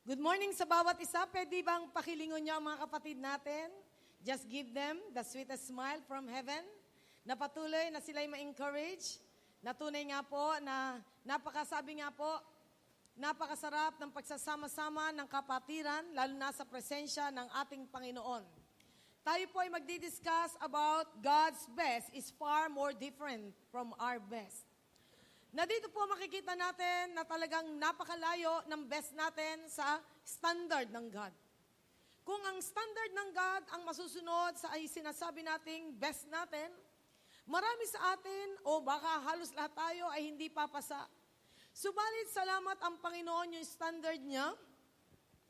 Good morning sa bawat isa. Pwede bang pakilingon niyo ang mga kapatid natin? Just give them the sweetest smile from heaven. Na patuloy na sila'y ma-encourage. Na tunay nga po na napakasabi nga po, napakasarap ng pagsasama-sama ng kapatiran, lalo na sa presensya ng ating Panginoon. Tayo po ay magdi-discuss about God's best is far more different from our best. Na dito po makikita natin na talagang napakalayo ng best natin sa standard ng God. Kung ang standard ng God ang masusunod sa ay sinasabi nating best natin, marami sa atin o baka halos lahat tayo ay hindi papasa. Subalit salamat ang Panginoon yung standard niya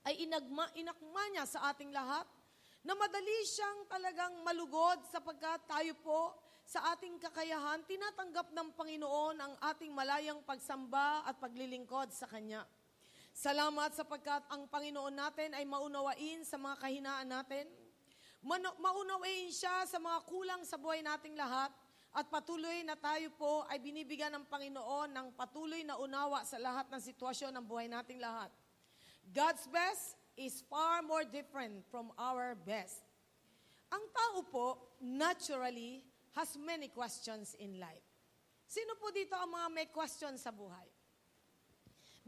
ay inakma niya sa ating lahat na madali siyang talagang malugod sapagkat tayo po sa ating kakayahan, tinatanggap ng Panginoon ang ating malayang pagsamba at paglilingkod sa Kanya. Salamat sapagkat ang Panginoon natin ay maunawain sa mga kahinaan natin. Maunawain siya sa mga kulang sa buhay nating lahat at patuloy na tayo po ay binibigyan ng Panginoon ng patuloy na unawa sa lahat ng sitwasyon ng buhay nating lahat. God's best is far more different from our best. Ang tao po, naturally, has many questions in life. Sino po dito ang mga may questions sa buhay?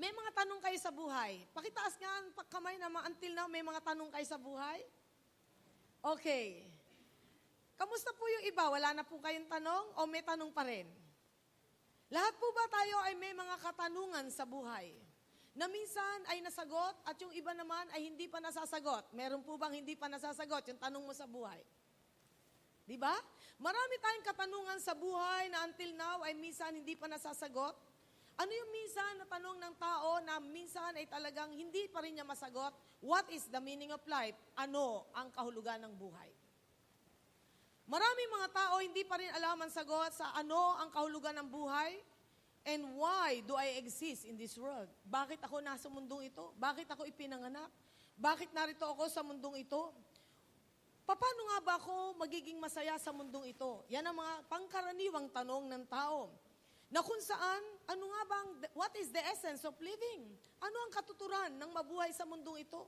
May mga tanong kayo sa buhay. Pakitaas nga ang kamay na until now may mga tanong kayo sa buhay. Okay. Kamusta po yung iba? Wala na po kayong tanong o may tanong pa rin? Lahat po ba tayo ay may mga katanungan sa buhay? Na minsan ay nasagot at yung iba naman ay hindi pa nasasagot. Meron po bang hindi pa nasasagot yung tanong mo sa buhay? Di ba? Marami tayong katanungan sa buhay na until now ay minsan hindi pa nasasagot. Ano yung minsan na tanong ng tao na minsan ay talagang hindi pa rin niya masagot? What is the meaning of life? Ano ang kahulugan ng buhay? Maraming mga tao hindi pa rin alam ang sagot sa ano ang kahulugan ng buhay and why do I exist in this world? Bakit ako nasa mundong ito? Bakit ako ipinanganak? Bakit narito ako sa mundong ito? Paano nga ba ako magiging masaya sa mundong ito? Yan ang mga pangkaraniwang tanong ng tao. Na kung saan, ano nga bang, what is the essence of living? Ano ang katuturan ng mabuhay sa mundong ito?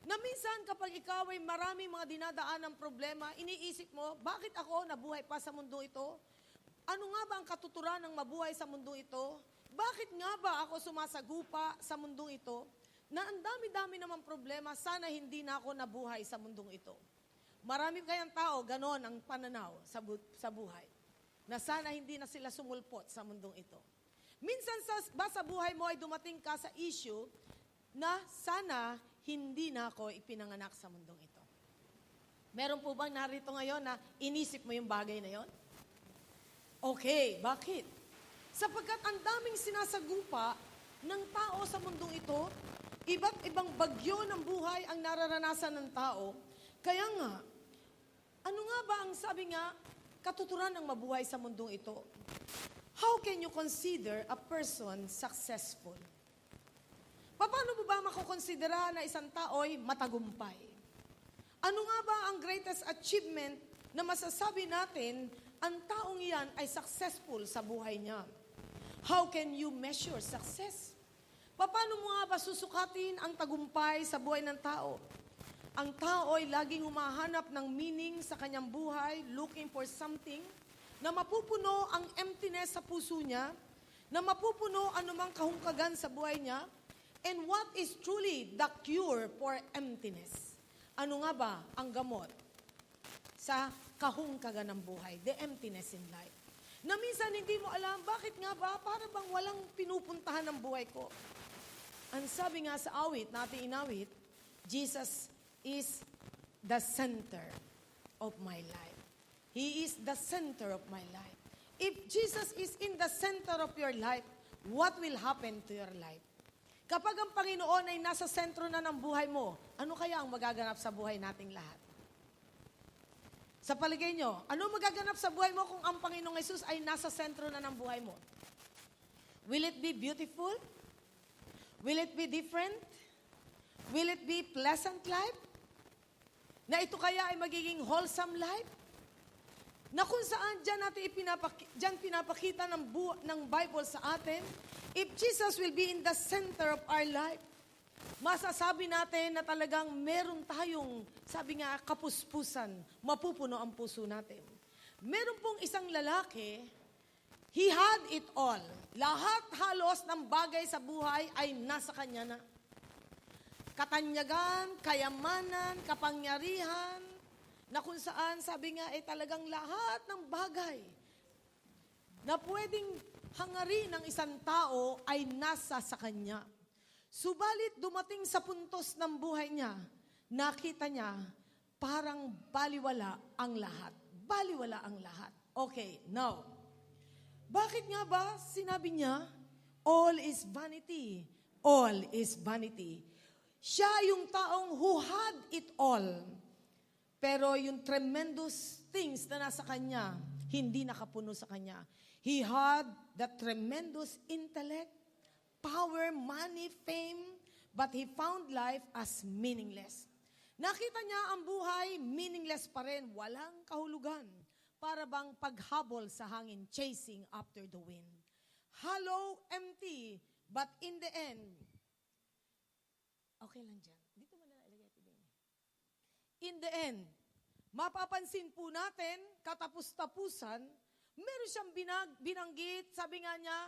Na minsan kapag ikaw ay marami mga dinadaan ng problema, iniisip mo, bakit ako nabuhay pa sa mundong ito? Ano nga ba ang katuturan ng mabuhay sa mundong ito? Bakit nga ba ako sumasagupa sa mundong ito? Na ang dami-dami namang problema, sana hindi na ako nabuhay sa mundong ito. Marami kayang tao, ganon ang pananaw sa buhay. Na sana hindi na sila sumulpot sa mundong ito. Minsan sa buhay mo ay dumating ka sa issue na sana hindi na ako ipinanganak sa mundong ito. Meron po bang narito ngayon na inisip mo yung bagay na yon? Okay, bakit? Sapagkat ang daming sinasagupa ng tao sa mundong ito, iba't ibang bagyo ng buhay ang nararanasan ng tao. Kaya nga, ano nga ba ang sabi nga, katuturan ng mabuhay sa mundong ito? How can you consider a person successful? Paano mo ba makukonsidera na isang tao'y matagumpay? Ano nga ba ang greatest achievement na masasabi natin ang taong iyan ay successful sa buhay niya? How can you measure success? Paano mo nga ba susukatin ang tagumpay sa buhay ng tao? Ang tao ay laging humahanap ng meaning sa kanyang buhay, looking for something, na mapupuno ang emptiness sa puso niya, na mapupuno anumang kahungkagan sa buhay niya, and what is truly the cure for emptiness? Ano nga ba ang gamot sa kahungkagan ng buhay, the emptiness in life? Na minsan hindi mo alam, bakit nga ba, para bang walang pinupuntahan ng buhay ko? Ang sabi nga sa awit, natin inawit, Jesus is the center of my life. He is the center of my life. If Jesus is in the center of your life, what will happen to your life? Kapag ang Panginoon ay nasa sentro na ng buhay mo, ano kaya ang magaganap sa buhay nating lahat? Sa paligay nyo, ano magaganap sa buhay mo kung ang Panginoong Jesus ay nasa sentro na ng buhay mo? Will it be beautiful? Will it be different? Will it be pleasant life? Na ito kaya ay magiging wholesome life? Na kung saan dyan pinapakita ng Bible sa atin, if Jesus will be in the center of our life, masasabi natin na talagang meron tayong, sabi nga, kapuspusan, mapupuno ang puso natin. Meron pong isang lalaki, he had it all. Lahat halos ng bagay sa buhay ay nasa kanya na. Katanyagan, kayamanan, kapangyarihan, na kung saan, sabi nga, talagang lahat ng bagay na pwedeng hangarin ng isang tao ay nasa sa kanya. Subalit dumating sa puntos ng buhay niya, nakita niya parang baliwala ang lahat. Baliwala ang lahat. Okay, now, bakit nga ba sinabi niya, all is vanity, all is vanity. Siya yung taong who had it all. Pero yung tremendous things na nasa kanya, hindi nakapuno sa kanya. He had the tremendous intellect, power, money, fame, but he found life as meaningless. Nakita niya ang buhay, meaningless pa rin, walang kahulugan. Para bang paghabol sa hangin, chasing after the wind. Hollow, empty, but in the end, okay lang dyan. Dito mo na nalagay ito din. In the end, mapapansin po natin, katapus-tapusan, meron siyang binanggit, sabi nga niya,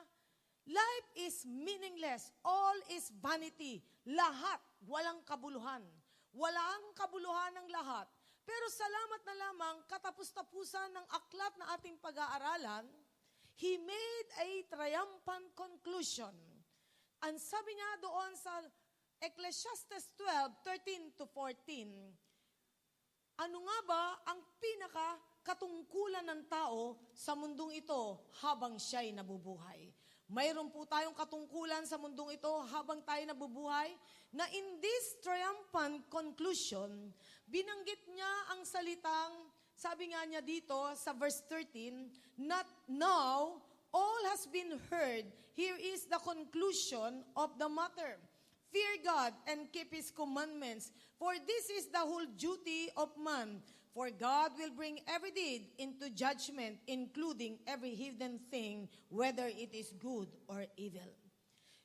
life is meaningless. All is vanity. Lahat, walang kabuluhan. Walang kabuluhan ng lahat. Pero salamat na lamang, katapos-tapusan ng aklat na ating pag-aaralan, he made a triumphant conclusion. Ang sabi niya doon sa Ecclesiastes 12:13-14, ano nga ba ang pinaka-katungkulan ng tao sa mundong ito habang siya'y nabubuhay? Mayroon po tayong katungkulan sa mundong ito habang tayo nabubuhay na in this triumphant conclusion, binanggit niya ang salitang, sabi nga niya dito sa verse 13, not now, all has been heard. Here is the conclusion of the matter. Fear God and keep His commandments, for this is the whole duty of man. For God will bring every deed into judgment, including every hidden thing, whether it is good or evil.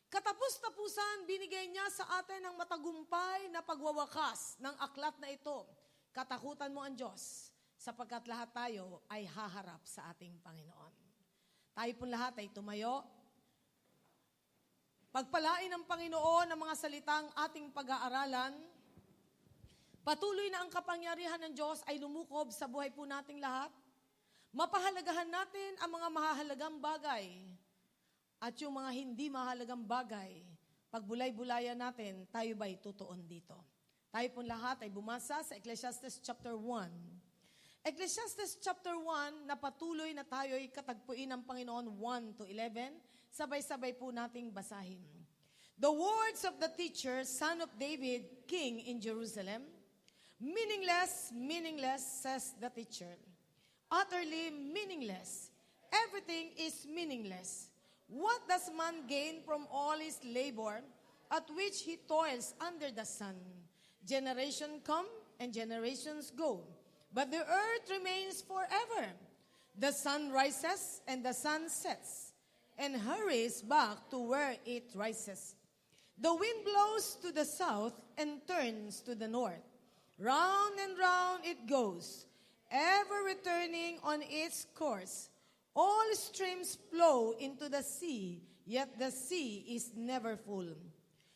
Katapos-tapusan, binigay niya sa atin ang matagumpay na pagwawakas ng aklat na ito. Katakutan mo ang Diyos, sapagkat lahat tayo ay haharap sa ating Panginoon. Tayo po lahat ay tumayo. Pagpalain ng Panginoon ang mga salitang ating pag-aaralan. Patuloy na ang kapangyarihan ng Diyos ay lumukob sa buhay po nating lahat. Mapahalagahan natin ang mga mahahalagang bagay. At yung mga hindi mahalagang bagay, pagbulay-bulayan natin, tayo ba'y tutuon dito? Tayo po lahat ay bumasa sa Ecclesiastes chapter 1. Ecclesiastes chapter 1, na patuloy na tayo'y katagpuin ng Panginoon 1-11, sabay-sabay po nating basahin. The words of the teacher, son of David, king in Jerusalem, meaningless, meaningless, says the teacher. Utterly meaningless. Everything is meaningless. What does man gain from all his labor, at which he toils under the sun? Generation come and generations go, but the earth remains forever. The sun rises and the sun sets, and hurries back to where it rises. The wind blows to the south and turns to the north. Round and round it goes, ever returning on its course. All streams flow into the sea, yet the sea is never full.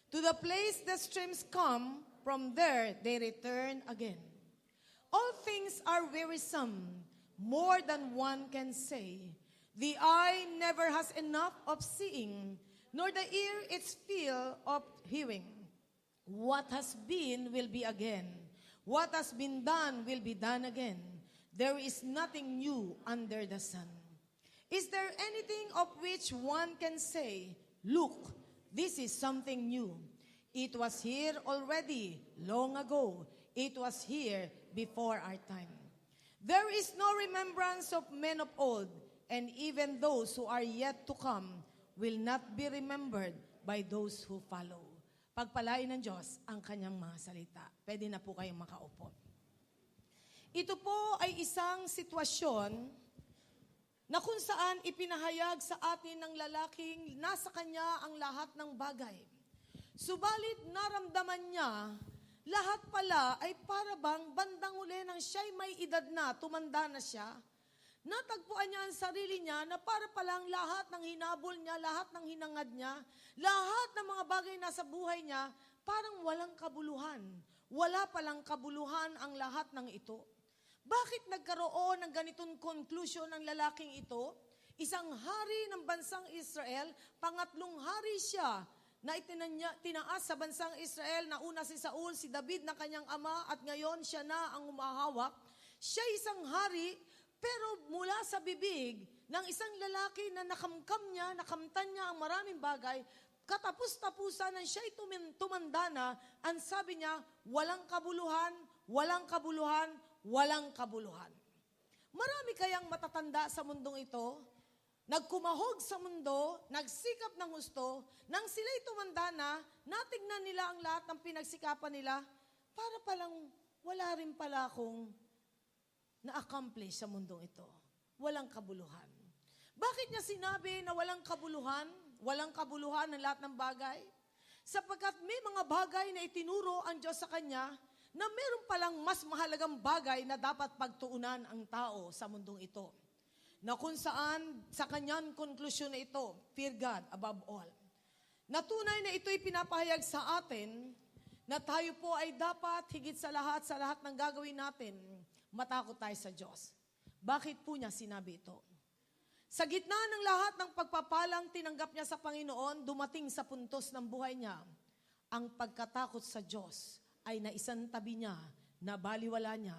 To the place the streams come, from there they return again. All things are wearisome, more than one can say. The eye never has enough of seeing, nor the ear its fill of hearing. What has been will be again. What has been done will be done again. There is nothing new under the sun. Is there anything of which one can say, look, this is something new? It was here already, long ago. It was here before our time. There is no remembrance of men of old, and even those who are yet to come will not be remembered by those who follow. Pagpalain ng Diyos ang kanyang mga salita. Pwede na po kayong makaupo. Ito po ay isang sitwasyon na kung saan ipinahayag sa atin ng lalaking nasa kanya ang lahat ng bagay. Subalit naramdaman niya, lahat pala ay para bang bandang uli nang siya'y may edad na, tumanda na siya, natagpuan niya ang sarili niya na para palang lahat ng hinabol niya, lahat ng hinangad niya, lahat ng mga bagay na sa buhay niya, parang walang kabuluhan. Wala palang kabuluhan ang lahat ng ito. Bakit nagkaroon ng ganitong conclusion ng lalaking ito? Isang hari ng bansang Israel, pangatlong hari siya na tinaas sa bansang Israel, na una si Saul, si David na kanyang ama, at ngayon siya na ang umahawak. Siya isang hari, pero mula sa bibig ng isang lalaki na nakamtan niya ang maraming bagay, katapos-tapusan ng siya'y tumanda na, ang sabi niya, walang kabuluhan, walang kabuluhan, walang kabuluhan. Marami kayang matatanda sa mundong ito, nagkumahog sa mundo, nagsikap ng gusto, nang sila'y tumanda na, natignan nila ang lahat ng pinagsikapan nila, para palang wala rin pala akong na-accomplish sa mundong ito. Walang kabuluhan. Bakit niya sinabi na walang kabuluhan? Walang kabuluhan ng lahat ng bagay? Sapagkat may mga bagay na itinuro ang Diyos sa kanya na meron palang mas mahalagang bagay na dapat pagtuunan ang tao sa mundong ito. Na kung saan, sa kanyang konklusyon na ito, fear God above all. Natunay na ito'y pinapahayag sa atin na tayo po ay dapat higit sa lahat ng gagawin natin, matakot tayo sa Diyos. Bakit po niya sinabi ito? Sa gitna ng lahat ng pagpapalang tinanggap niya sa Panginoon, dumating sa puntos ng buhay niya, ang pagkatakot sa Diyos ay naisantabi niya, nabaliwala niya,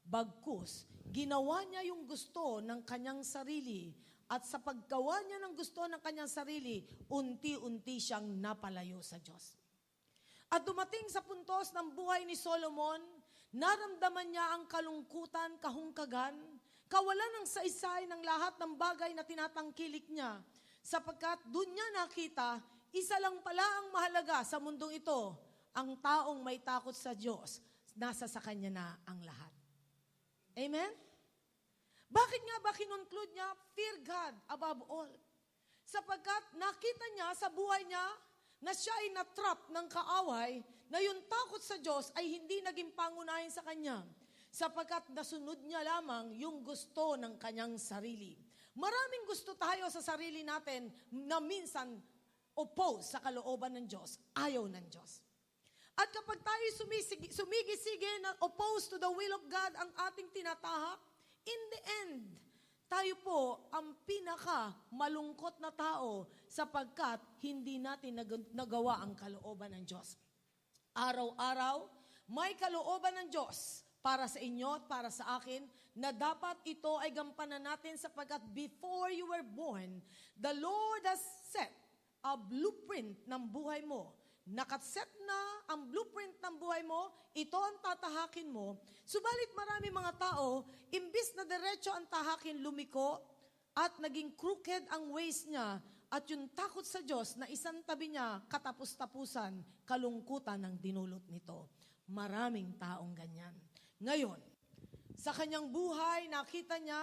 bagkus, ginawa niya yung gusto ng kanyang sarili, at sa paggawa niya ng gusto ng kanyang sarili, unti-unti siyang napalayo sa Diyos. At dumating sa puntos ng buhay ni Solomon, naramdaman niya ang kalungkutan, kahungkagan, kawalan ng saysay ng lahat ng bagay na tinatangkilik niya, sapagkat doon niya nakita, isa lang pala ang mahalaga sa mundong ito, ang taong may takot sa Diyos, nasa sa kanya na ang lahat. Amen? Bakit nga ba kinunclude niya, fear God above all? Sapagkat nakita niya sa buhay niya na siya ay natrap ng kaaway, na yung takot sa Diyos ay hindi naging pangunahin sa kanya, sapagkat nasunod niya lamang yung gusto ng kanyang sarili. Maraming gusto tayo sa sarili natin na minsan oppose sa kalooban ng Diyos, ayaw ng Diyos. At kapag tayo sumigisige na opposed to the will of God ang ating tinatahak, in the end, tayo po ang pinaka malungkot na tao sapagkat hindi natin nagawa ang kalooban ng Diyos. Araw-araw, may kalooban ng Diyos para sa inyo at para sa akin na dapat ito ay gampanan natin sapagkat before you were born, the Lord has set a blueprint ng buhay mo. Nakaset na ang blueprint ng buhay mo, ito ang tatahakin mo. Subalit marami mga tao, imbis na diretso ang tahakin, lumiko at naging crooked ang ways niya at yung takot sa Diyos na isang tabi niya, katapos-tapusan, kalungkutan ang dinulot nito. Maraming taong ganyan. Ngayon, sa kanyang buhay, nakita niya,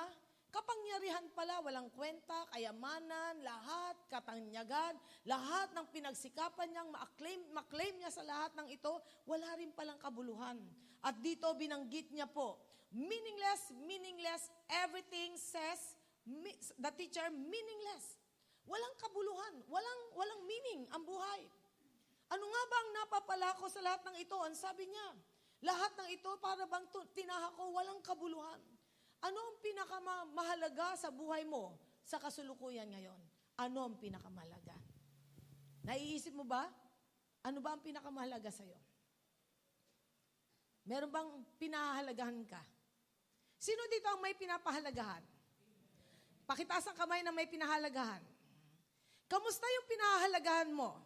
kapangyarihan pala, walang kwenta, kayamanan, lahat, katanyagan, lahat ng pinagsikapan niyang ma-claim niya sa lahat ng ito, wala rin palang kabuluhan. At dito binanggit niya po, meaningless, everything says, the teacher, meaningless. Walang kabuluhan, walang meaning ang buhay. Ano nga ba ang napapala ko sa lahat ng ito? Ang sabi niya, lahat ng ito para bang tinahak ko, walang kabuluhan. Ano ang pinakamahalaga sa buhay mo sa kasulukuyan ngayon? Ano ang pinakamahalaga? Naiisip mo ba? Ano ba ang pinakamahalaga sa'yo? Meron bang pinahahalagahan ka? Sino dito ang may pinapahalagahan? Pakitaas ang kamay na may pinahalagahan. Kamusta yung pinahahalagahan mo?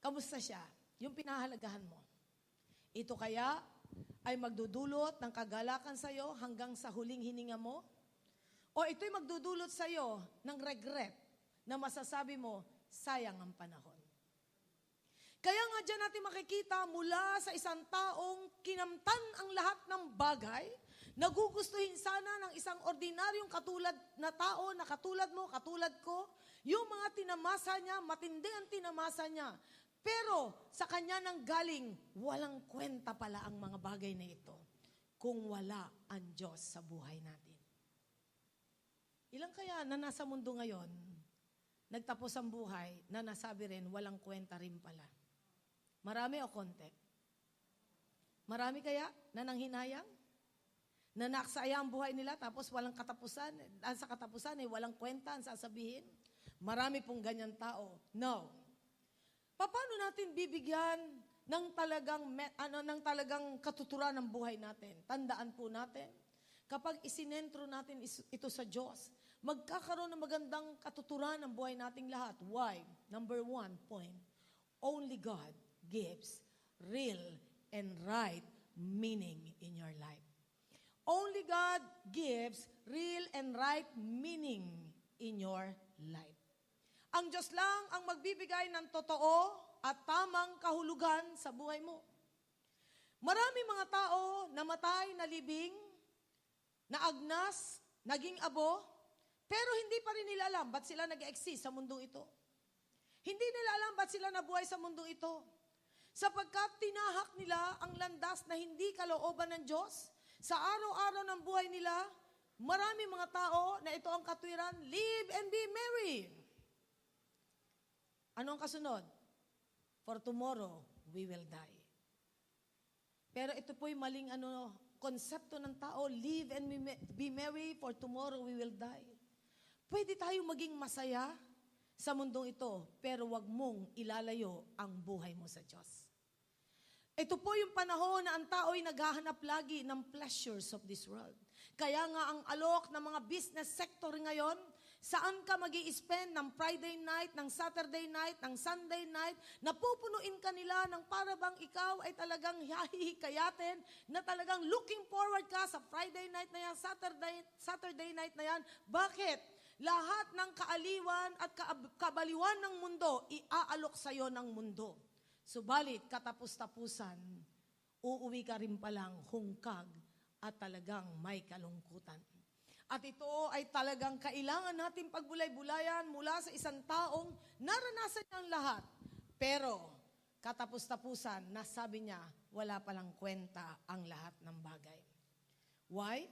Kamusta siya? Yung pinahahalagahan mo. Ito kaya ay magdudulot ng kagalakan sa iyo hanggang sa huling hininga mo? O ito'y magdudulot sa iyo ng regret na masasabi mo, sayang ang panahon. Kaya nga dyan natin makikita mula sa isang taong kinamtan ang lahat ng bagay, nagugustuhin sana ng isang ordinaryong katulad na tao na katulad mo, katulad ko, Yung mga tinamasa niya, matindi ang tinamasa niya. Pero sa kanya nang galing, walang kwenta pala ang mga bagay na ito kung wala ang Diyos sa buhay natin. Ilang kaya na nasa mundo ngayon, nagtapos ang buhay, na nasabi rin, walang kwenta rin pala. Marami o konti? Marami kaya na nanghinayang? Na naksaya ang buhay nila tapos walang katapusan, sa katapusan ay walang kwenta ang sasabihin? Marami pong ganyan tao. No. Paano natin bibigyan ng talagang katuturan ng buhay natin? Tandaan po natin, kapag isinentro natin ito sa Diyos, magkakaroon ng magandang katuturan ng buhay nating lahat. Why? Number 1 point, only God gives real and right meaning in your life. Only God gives real and right meaning in your life. Ang Diyos lang ang magbibigay ng totoo at tamang kahulugan sa buhay mo. Maraming mga tao namatay, nalibing, naagnas, naging abo, pero hindi pa rin nila alam ba't sila nag-exist sa mundong ito. Hindi nila alam ba't sila nabuhay sa mundong ito. Sapagkat tinahak nila ang landas na hindi kalooban ng Diyos, sa araw-araw ng buhay nila, marami mga tao na ito ang katwiran, live and be merry. Ano ang kasunod? For tomorrow, we will die. Pero ito po'y maling konsepto ng tao, live and be merry, for tomorrow we will die. Pwede tayo maging masaya sa mundong ito, pero wag mong ilalayo ang buhay mo sa Diyos. Ito po yung panahon na ang tao'y naghahanap lagi ng pleasures of this world. Kaya nga ang alok ng mga business sector ngayon, saan ka mag-i-spend ng Friday night, ng Saturday night, ng Sunday night, napupunuin ka nila ng para bang ikaw ay talagang hihikayatin, na talagang looking forward ka sa Friday night na yan, Saturday night na yan. Bakit? Lahat ng kaaliwan at kabaliwan ng mundo, iaalok sa'yo ng mundo. Subalit, katapos-tapusan, uuwi ka rin palang hungkag at talagang may kalungkutan. At ito ay talagang kailangan natin pagbulay-bulayan mula sa isang taong naranasan niyang lahat. Pero, katapos-tapusan, nasabi niya, wala palang kwenta ang lahat ng bagay. Why?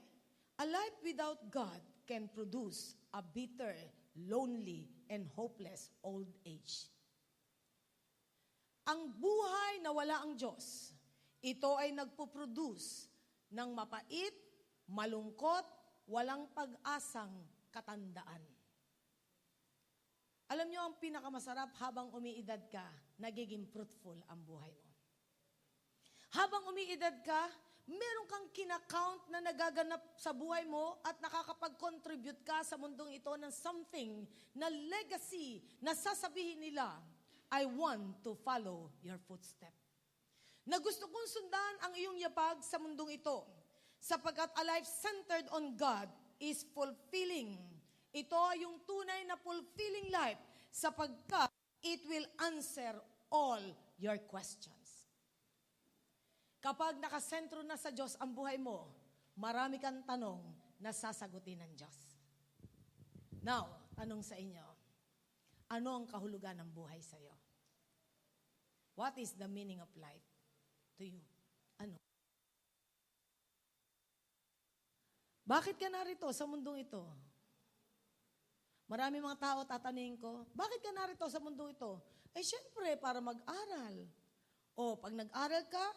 A life without God can produce a bitter, lonely, and hopeless old age. Ang buhay na wala ang Diyos, ito ay nagpo-produce ng mapait, malungkot, walang pag-asang katandaan. Alam niyo ang pinakamasarap habang umiidad ka, nagiging fruitful ang buhay mo. Habang umiidad ka, meron kang kinakount na nagaganap sa buhay mo at nakakapag-contribute ka sa mundong ito ng something na legacy na sasabihin nila, I want to follow your footstep. Na gusto kong sundan ang iyong yapag sa mundong ito, sapagkat a life centered on God is fulfilling. Ito ay yung tunay na fulfilling life, sapagkat it will answer all your questions. Kapag nakasentro na sa Diyos ang buhay mo, marami kang tanong na sasagutin ng Diyos. Now, tanong sa inyo, ano ang kahulugan ng buhay sa iyo? What is the meaning of life to you? Ano? Bakit ka narito sa mundong ito? Marami mga tao tatanungin ko, bakit ka narito sa mundong ito? Eh, syempre, para mag-aral. O, pag nag-aral ka,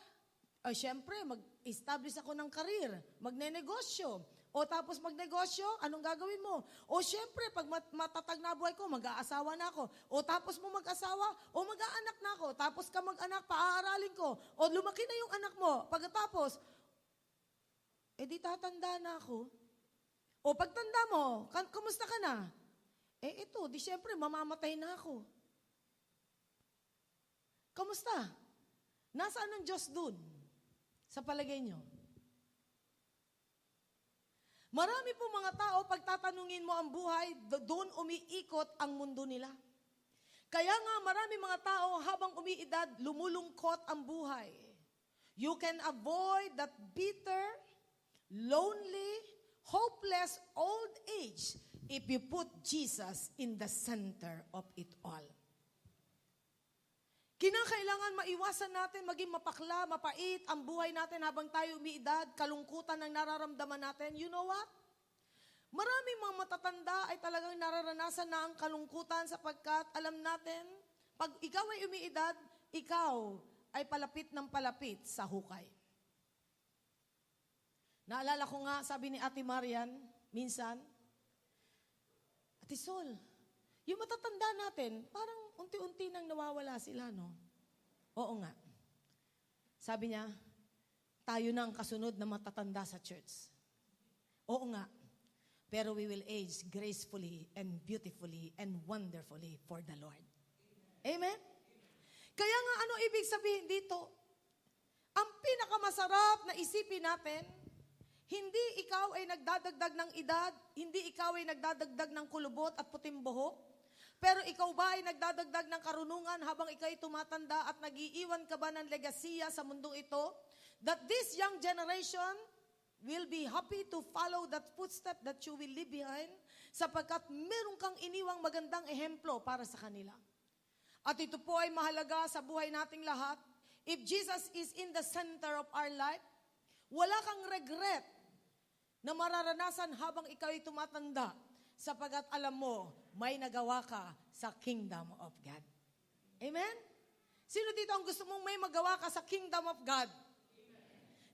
syempre, mag-establish ako ng karir, magne-negosyo. O tapos magnegosyo, anong gagawin mo? O syempre, pag matatag na buhay ko, mag-aasawa na ako. O tapos mo mag-asawa, o mag-aanak na ako. Tapos ka mag-anak, paaaralin ko. O lumaki na yung anak mo. Pagkatapos, di tatanda na ako. O pagtanda mo, kumusta ka na? Ito, di syempre, mamamatay na ako. Kamusta? Nasaan ang Diyos dun? Sa palagay nyo? Marami po mga tao, pag tatanungin mo ang buhay, doon umiikot ang mundo nila. Kaya nga marami mga tao, habang umiidad, lumulungkot ang buhay. You can avoid that bitter, lonely, hopeless old age if you put Jesus in the center of it all. Kinakailangan maiwasan natin maging mapakla, mapait ang buhay natin habang tayo umiidad, kalungkutan ang nararamdaman natin. You know what? Maraming mga matatanda ay talagang nararanasan na ang kalungkutan sapagkat alam natin, pag ikaw ay umiidad, ikaw ay palapit ng palapit sa hukay. Naalala ko nga, sabi ni Ate Marian, minsan, Ate Sol, yung matatanda natin, parang unti-unti nang nawawala sila, no? Oo nga. Sabi niya, tayo na ang kasunod na matatanda sa church. Oo nga. Pero we will age gracefully and beautifully and wonderfully for the Lord. Amen? Kaya nga, ano ibig sabihin dito? Ang pinakamasarap na isipin natin, hindi ikaw ay nagdadagdag ng edad, hindi ikaw ay nagdadagdag ng kulubot at puting buhok, pero ikaw ba ay nagdadagdag ng karunungan habang ikaw ay tumatanda at nag-iiwan ka ba ng legasiya sa mundong ito? That this young generation will be happy to follow that footstep that you will leave behind sapagkat meron kang iniwang magandang ehemplo para sa kanila. At ito po ay mahalaga sa buhay nating lahat. If Jesus is in the center of our life, wala kang regret na mararanasan habang ikaw ay tumatanda sapagkat alam mo, may nagawa ka sa kingdom of God. Amen? Sino dito ang gusto mong may magawa ka sa kingdom of God?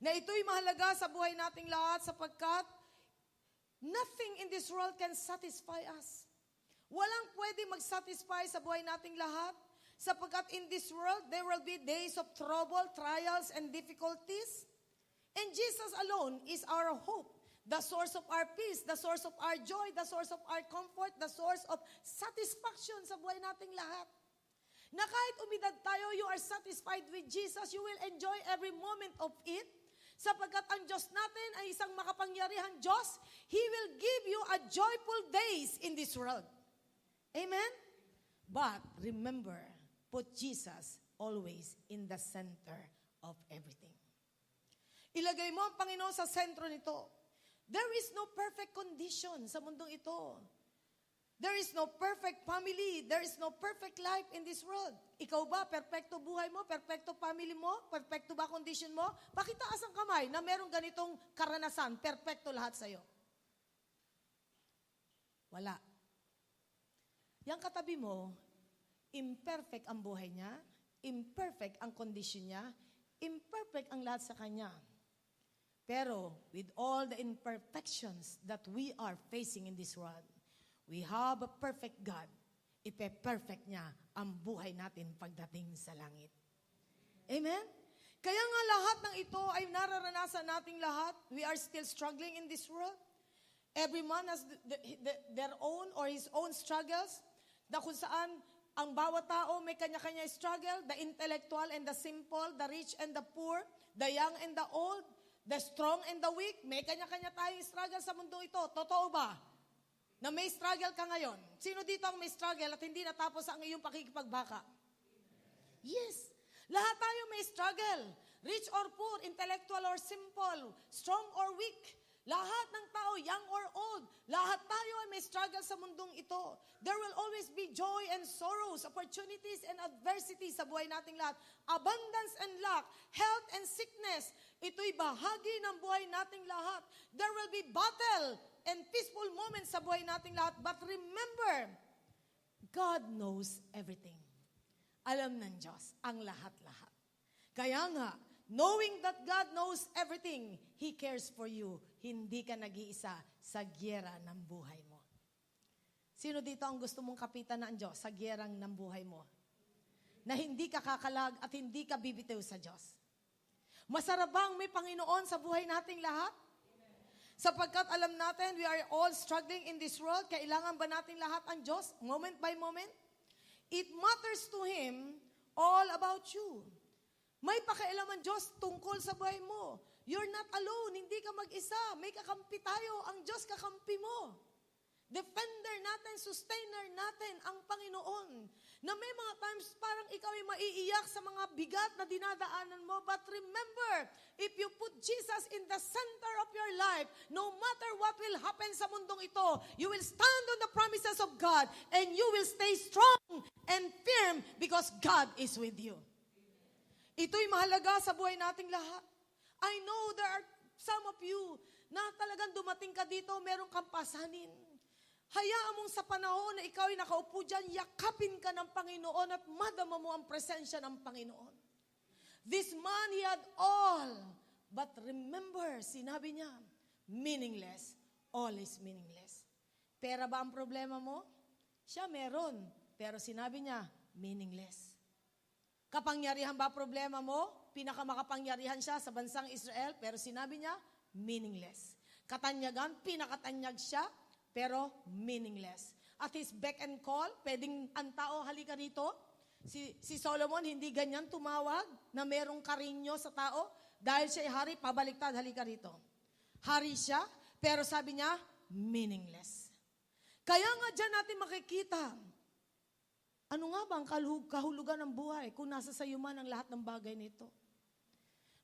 Na ito'y mahalaga sa buhay nating lahat sapagkat nothing in this world can satisfy us. Walang pwede mag-satisfy sa buhay nating lahat sapagkat in this world, there will be days of trouble, trials, and difficulties. And Jesus alone is our hope, the source of our peace, the source of our joy, the source of our comfort, the source of satisfaction sa buhay nating lahat. Na kahit umidad tayo, you are satisfied with Jesus, you will enjoy every moment of it, sapagkat ang Diyos natin ay isang makapangyarihang Diyos, He will give you a joyful days in this world. Amen? But remember, put Jesus always in the center of everything. Ilagay mo ang Panginoon sa sentro nito. There is no perfect condition sa mundong ito. There is no perfect family. There is no perfect life in this world. Ikaw ba, perfecto buhay mo? Perfecto family mo? Perfecto ba condition mo? Pakitaas ang kamay na merong ganitong karanasan. Perfecto lahat sa'yo. Wala. Yang katabi mo, imperfect ang buhay niya, imperfect ang condition niya, imperfect ang lahat sa kanya. Pero with all the imperfections that we are facing in this world, we have a perfect God. Ipe-perfect niya ang buhay natin pagdating sa langit. Amen? Kaya nga lahat ng ito ay nararanasan nating lahat. We are still struggling in this world. Every man has their own or his own struggles, na kung saan ang bawat tao may kanya-kanya struggle, the intellectual and the simple, the rich and the poor, the young and the old, the strong and the weak, may kanya-kanya tayong struggle sa mundo ito. Totoo ba? Na may struggle ka ngayon. Sino dito ang may struggle at hindi natapos ang iyong pakikipagbaka? Yes. Lahat tayo may struggle. Rich or poor, intellectual or simple, strong or weak. Lahat ng tao, young or old, lahat tayo ay may struggle sa mundong ito. There will always be joy and sorrows, opportunities and adversities sa buhay nating lahat. Abundance and lack, health and sickness, ito'y bahagi ng buhay nating lahat. There will be battle and peaceful moments sa buhay nating lahat. But remember, God knows everything. Alam ng Diyos ang lahat-lahat. Kaya nga, knowing that God knows everything, He cares for you. Hindi ka nag-iisa sa gyera ng buhay mo. Sino dito ang gusto mong kapitan ng Diyos sa gyerang ng buhay mo? Na hindi ka kakalag at hindi ka bibitiw sa Diyos. Masarap bang may Panginoon sa buhay nating lahat? Sapagkat alam natin, we are all struggling in this world. Kailangan ba natin lahat ang Diyos, moment by moment? It matters to Him all about you. May pakialaman Diyos tungkol sa buhay mo. You're not alone, hindi ka mag-isa. May kakampi tayo, ang Diyos kakampi mo. defender natin, sustainer natin ang Panginoon. Na may mga times parang ikaw ay maiiyak sa mga bigat na dinadaanan mo. But remember, if you put Jesus in the center of your life, no matter what will happen sa mundong ito, you will stand on the promises of God and you will stay strong and firm because God is with you. Ito'y mahalaga sa buhay nating lahat. I know there are some of you na talagang dumating ka dito, meron kang pasanin. Hayaan mong sa panahon na ikaw ay nakaupo dyan, yakapin ka ng Panginoon at madama mo ang presensya ng Panginoon. This man, he had all. But remember, sinabi niya, meaningless. All is meaningless. Pera ba ang problema mo? Siya meron. Pero sinabi niya, meaningless. Kapangyarihan ba problema mo? Pinakamakapangyarihan siya sa bansang Israel. Pero sinabi niya, meaningless. Katanyagan, pinakatanyag siya. Pero meaningless. At his beck and call, pwedeng ang tao, halika rito. Si Solomon, hindi ganyan tumawag na merong karinyo sa tao. Dahil siya ay hari, pabaliktad, halika rito. Hari siya, pero sabi niya, meaningless. Kaya nga dyan natin makikita, ano nga ba ang kahulugan ng buhay kung nasa sayo man ang lahat ng bagay nito?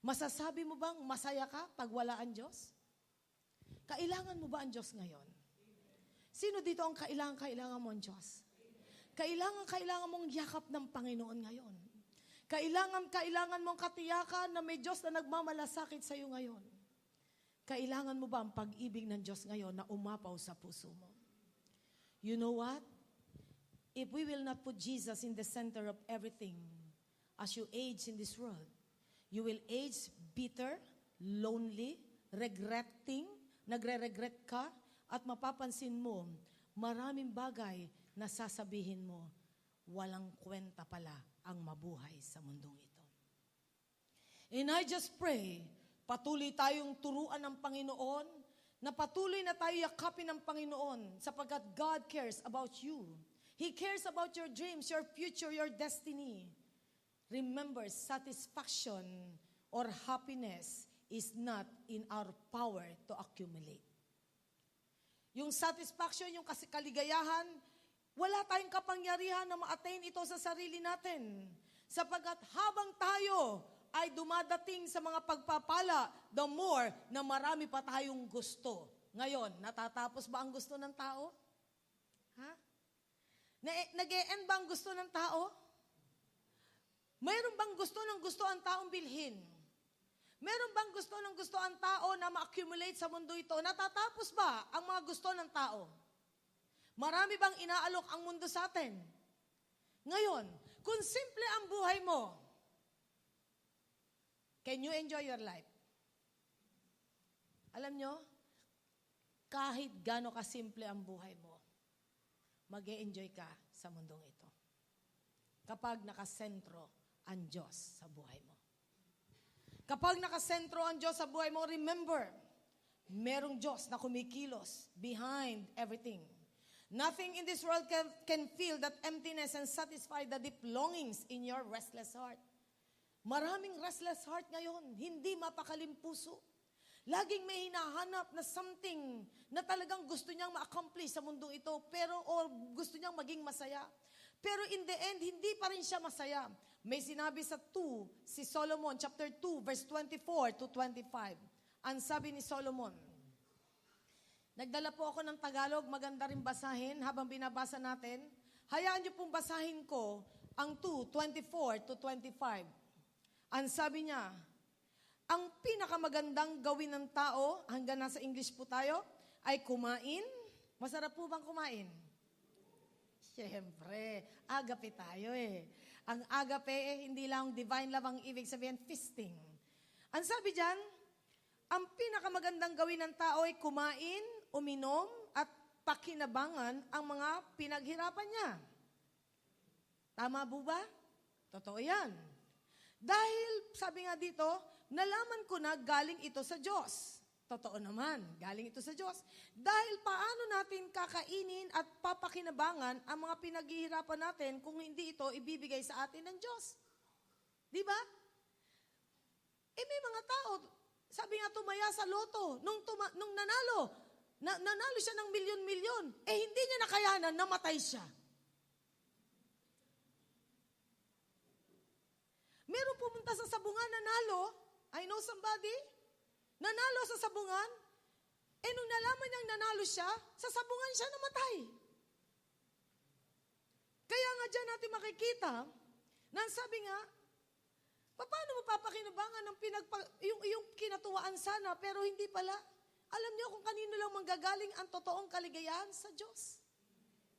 Masasabi mo bang masaya ka pag wala ang Diyos? Kailangan mo ba ang Diyos ngayon? Sino dito ang kailangan mo ang Diyos? Kailangan mong yakap ng Panginoon ngayon. Kailangan mong katiyakan na may Diyos na nagmamalasakit sa iyo ngayon. Kailangan mo ba ang pag-ibig ng Diyos ngayon na umapaw sa puso mo? You know what? If we will not put Jesus in the center of everything, as you age in this world, you will age bitter, lonely, regretting, nagre-regret ka, at mapapansin mo, maraming bagay na sasabihin mo, walang kwenta pala ang mabuhay sa mundong ito. And I just pray, patuloy tayong turuan ng Panginoon, na patuloy na tayo yakapin ng Panginoon, sapagkat God cares about you. He cares about your dreams, your future, your destiny. Remember, satisfaction or happiness is not in our power to accumulate. Yung satisfaction, yung kaligayahan, wala tayong kapangyarihan na ma-attain ito sa sarili natin. Sapagkat habang tayo ay dumadating sa mga pagpapala, the more na marami pa tayong gusto. Ngayon, natatapos ba ang gusto ng tao? Ha? Nag-e-end ba ang gusto ng tao? Mayroon bang gusto ang taong bilhin? Meron bang gusto ang tao na ma-accumulate sa mundo ito? Natatapos ba ang mga gusto ng tao? Marami bang inaalok ang mundo sa atin? Ngayon, kung simple ang buhay mo, can you enjoy your life? Alam nyo, kahit gaano kasimple ang buhay mo, mag-e-enjoy ka sa mundong ito. Kapag nakasentro ang Diyos sa buhay mo. Kapag nakasentro ang Diyos sa buhay mo, remember, merong Diyos na kumikilos behind everything. Nothing in this world can fill that emptiness and satisfy the deep longings in your restless heart. Maraming restless heart ngayon, hindi mapakalim puso. Laging may hinahanap na something na talagang gusto niyang ma-accomplish sa mundong ito, or gusto niyang maging masaya. Pero in the end, hindi pa rin siya masaya. May sinabi sa si Solomon, chapter 2, verse 24 to 25. Ang sabi ni Solomon, nagdala po ako ng Tagalog, maganda rin basahin habang binabasa natin. Hayaan niyo pong basahin ko ang 2, 24 to 25. Ang sabi niya, ang pinakamagandang gawin ng tao, hanggang nasa English po tayo, ay kumain. Masarap po bang kumain? Siyempre, agape tayo eh. Ang agape, hindi lang divine love ang ibig sabihin, feasting. Ang sabi dyan, ang pinakamagandang gawin ng tao ay kumain, uminom, at pakinabangan ang mga pinaghirapan niya. Tama po ba? Totoo yan. Dahil, sabi nga dito, nalaman ko na galing ito sa Diyos. Totoo naman, galing ito sa Diyos. Dahil paano natin kakainin at papakinabangan ang mga pinaghihirapan natin kung hindi ito ibibigay sa atin ng Diyos? Di ba? May mga tao, sabi nga tumaya sa loto, nung nanalo, nanalo siya ng milyon-milyon. Hindi niya nakayanan, namatay siya. Meron pumunta sa sabungan, nanalo. I know somebody. Nanalo sa sabungan. Nung nalaman niyang nanalo siya, sa sabungan siya namatay. Kaya nga dyan natin makikita, na sabi nga, paano mo papakinabangan ng yung kinatuwaan sana, pero hindi pala. Alam niyo kung kanino lang manggagaling ang totoong kaligayahan? Sa Diyos.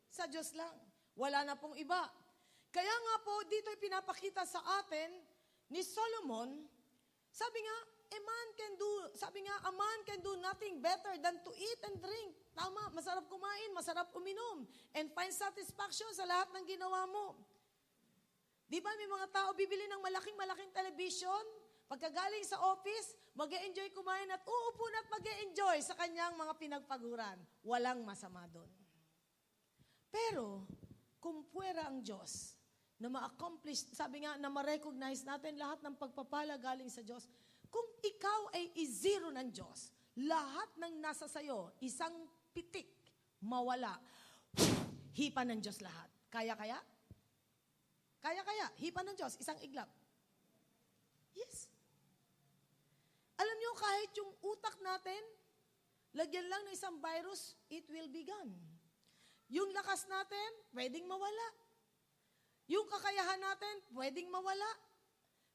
Sa Diyos lang. Wala na pong iba. Kaya nga po, dito pinapakita sa atin ni Solomon, sabi nga, a man can do nothing better than to eat and drink. Tama, masarap kumain, masarap uminom, and find satisfaction sa lahat ng ginawa mo. Di ba may mga tao bibili ng malaking television, pagkagaling sa office, mag-e-enjoy kumain at uupo na at mag-e-enjoy sa kanyang mga pinagpaguran. Walang masama doon. Pero, kung puwera ang Diyos, na ma-accomplish, sabi nga, na ma-recognize natin lahat ng pagpapala galing sa Diyos, kung ikaw ay i-zero ng Diyos, lahat ng nasa sayo, isang pitik, mawala, hipa ng Diyos lahat. Kaya? Kaya, hipa ng Diyos, isang iglap. Yes. Alam nyo, kahit yung utak natin, lagyan lang ng isang virus, it will be gone. Yung lakas natin, pwedeng mawala. Yung kakayahan natin, pwedeng mawala.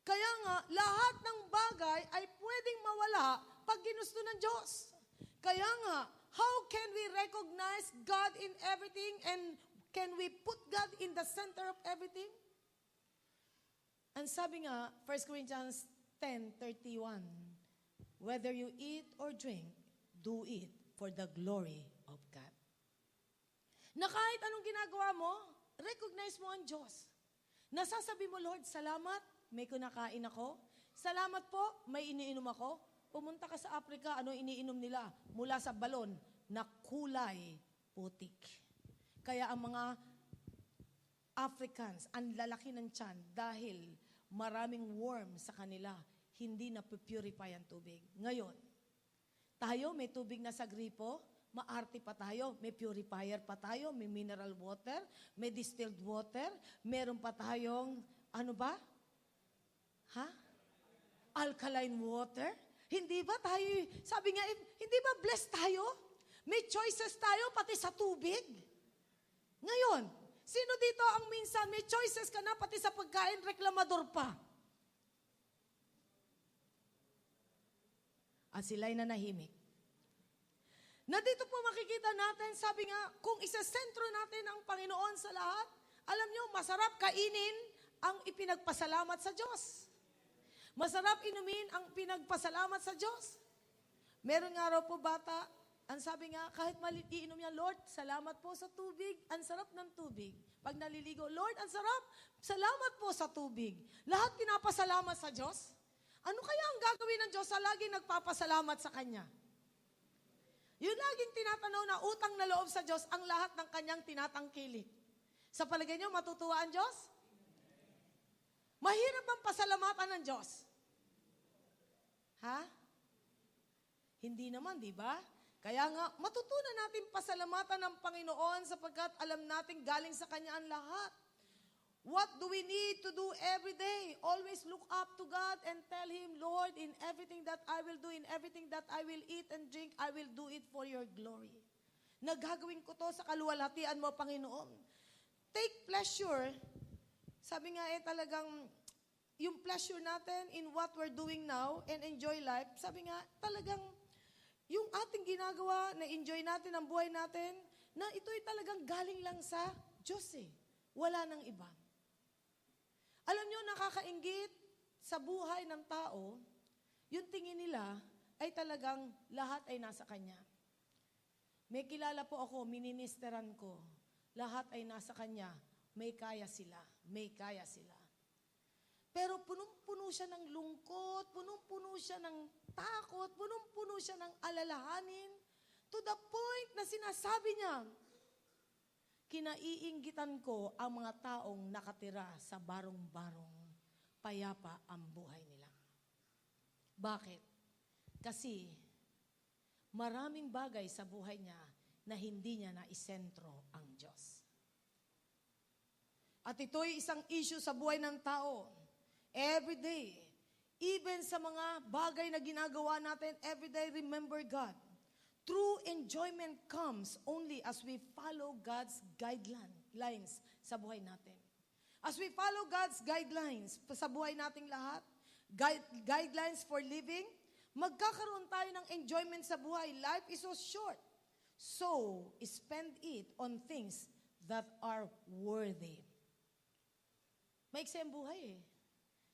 Kaya nga, lahat ng bagay ay pwedeng mawala pag ginusto ng Diyos. Kaya nga, how can we recognize God in everything and can we put God in the center of everything? And sabi nga, 1 Corinthians 10:31, whether you eat or drink, do it for the glory of God. Na kahit anong ginagawa mo, recognize mo ang Diyos. Nasasabi mo, Lord, salamat, may kunakain ako. Salamat po, may iniinom ako. Pumunta ka sa Africa, ano iniinom nila? Mula sa balon na kulay putik. Kaya ang mga Africans, ang lalaki ng tiyan dahil maraming worm sa kanila, hindi na purify ang tubig. Ngayon, tayo may tubig na sa gripo, maarte pa tayo, may purifier pa tayo, may mineral water, may distilled water, meron pa tayong, ano ba? Alkaline water? Hindi ba tayo, sabi nga, hindi ba blessed tayo? May choices tayo pati sa tubig. Ngayon, sino dito ang minsan may choices ka na pati sa pagkain, reklamador pa? At sila'y nanahimik. Na dito po makikita natin, sabi nga, kung isasentro natin ang Panginoon sa lahat, alam nyo, masarap kainin ang ipinagpasalamat sa Diyos. Masarap inumin ang pinagpasalamat sa Diyos. Meron nga raw po bata, ang sabi nga, kahit iinom niya, Lord, salamat po sa tubig. Ang sarap ng tubig. Pag naliligo, Lord, ang sarap. Salamat po sa tubig. Lahat pinapasalamat sa Diyos. Ano kaya ang gagawin ng Diyos sa laging nagpapasalamat sa Kanya? Yung laging tinatanaw na utang na loob sa Diyos, ang lahat ng Kanyang tinatangkilik. Sa palagay niyo, matutuwa ang Diyos? Mahirap ang pasalamatan ng Diyos. Hindi naman, di ba? Kaya nga, matutunan natin pasalamatan ng Panginoon sapagkat alam natin galing sa Kanya ang lahat. What do we need to do every day? Always look up to God and tell Him, Lord, in everything that I will do, in everything that I will eat and drink, I will do it for your glory. Nagagawin ko to sa kaluwalhatian mo, Panginoon. Take pleasure. Sabi nga talagang, yung pleasure natin in what we're doing now and enjoy life, sabi nga talagang, yung ating ginagawa, na enjoy natin ang buhay natin, na ito'y talagang galing lang sa Diyos Wala nang iba. Alam nyo, nakakainggit sa buhay ng tao, yung tingin nila ay talagang lahat ay nasa Kanya. May kilala po ako, ministeran ko, lahat ay nasa Kanya, may kaya sila, may kaya sila. Pero punong-puno siya ng lungkot, punong-puno siya ng takot, punong-puno siya ng alalahanin, to the point na sinasabi niya, kinaiinggitan ko ang mga taong nakatira sa barong-barong, payapa ang buhay nila. Bakit? Kasi, maraming bagay sa buhay niya na hindi niya na isentro ang Diyos. At ito'y isang issue sa buhay ng tao. Every day, even sa mga bagay na ginagawa natin, every day remember God. True enjoyment comes only as we follow God's guidelines sa buhay natin. As we follow God's guidelines sa buhay nating lahat, guidelines for living, magkakaroon tayo ng enjoyment sa buhay. Life is so short. So, spend it on things that are worthy. Maiksi ang buhay eh.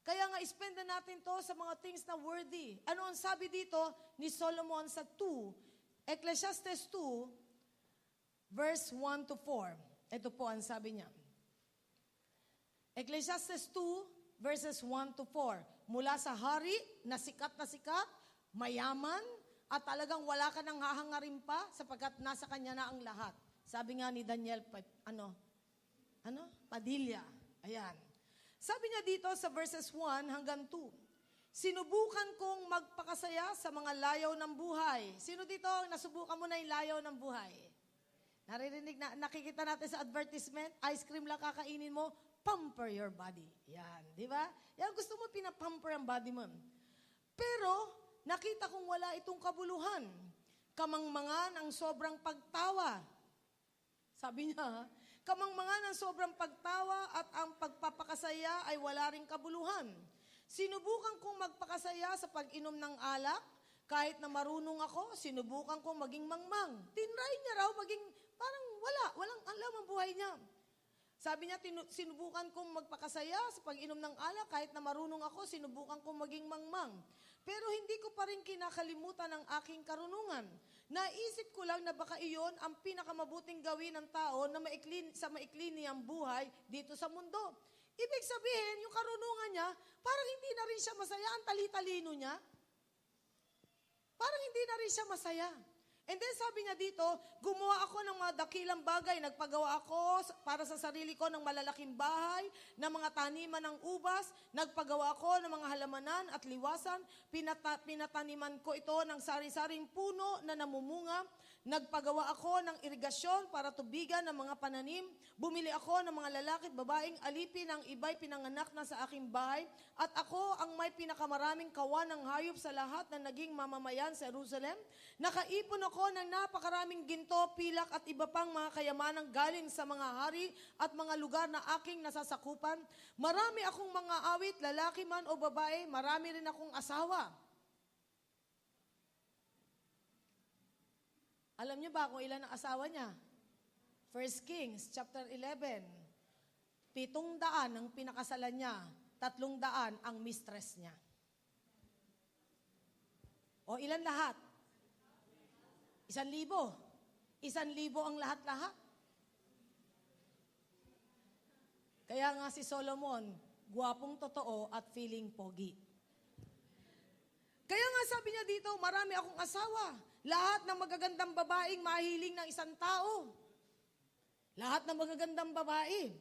Kaya nga, spend na natin to sa mga things na worthy. Ano ang sabi dito ni Solomon sa Ecclesiastes 2, verse 1 to 4. Ito po ang sabi niya. Ecclesiastes 2, verses 1 to 4. Mula sa hari na sikat, mayaman, at talagang wala ka nang hahangarin pa sapagkat nasa kanya na ang lahat. Sabi nga ni Daniel, Padilla. Ayan. Sabi niya dito sa verses 1 hanggang 2, sinubukan kong magpakasaya sa mga layaw ng buhay. Sino dito nasubukan mo na yung layaw ng buhay? Naririnig na, nakikita natin sa advertisement, ice cream lang kakainin mo, pamper your body. Yan, di ba? Yan, gusto mo pinapamper ang body mo. Pero, nakita kong wala itong kabuluhan. Kamangmangan ang sobrang pagtawa. Sabi niya, kamangmangan ang sobrang pagtawa at ang pagpapakasaya ay wala ring kabuluhan. Sinubukan kong magpakasaya sa pag-inom ng alak, kahit na marunong ako, sinubukan kong maging mangmang. Tinry niya raw maging parang walang alam ang buhay niya. Sabi niya, sinubukan kong magpakasaya sa pag-inom ng alak, kahit na marunong ako, sinubukan kong maging mangmang. Pero hindi ko pa rin kinakalimutan ang aking karunungan. Naisip ko lang na baka iyon ang pinakamabuting gawin ng tao na sa maikli niyang buhay dito sa mundo. Ibig sabihin, yung karunungan niya, parang hindi na rin siya masaya. Ang tali-talino niya, parang hindi na rin siya masaya. And then sabi niya dito, gumawa ako ng mga dakilang bagay. Nagpagawa ako para sa sarili ko ng malalaking bahay, ng mga taniman ng ubas. Nagpagawa ako ng mga halamanan at liwasan. Pinataniman ko ito ng sari-saring puno na namumunga. Nagpagawa ako ng irigasyon para tubigan ng mga pananim. Bumili ako ng mga lalaki at babaeng alipin ng iba'y pinanganak na sa aking bahay. At ako ang may pinakamaraming kawan ng hayop sa lahat na naging mamamayan sa Jerusalem. Nakaipon ako ng napakaraming ginto, pilak at iba pang mga kayamanang galing sa mga hari at mga lugar na aking nasasakupan. Marami akong mga awit, lalaki man o babae, marami rin akong asawa. Alam niyo ba kung ilan ang asawa niya? 1 Kings chapter 11. 700 ang pinakasalan niya, 300 ang mistress niya. O ilan lahat? 1,000. 1,000 ang lahat-lahat. Kaya nga si Solomon, gwapong totoo at feeling pogi. Kaya nga sabi niya dito, marami akong asawa. Lahat ng magagandang babaeng mahiling ng isang tao. Lahat ng magagandang babae.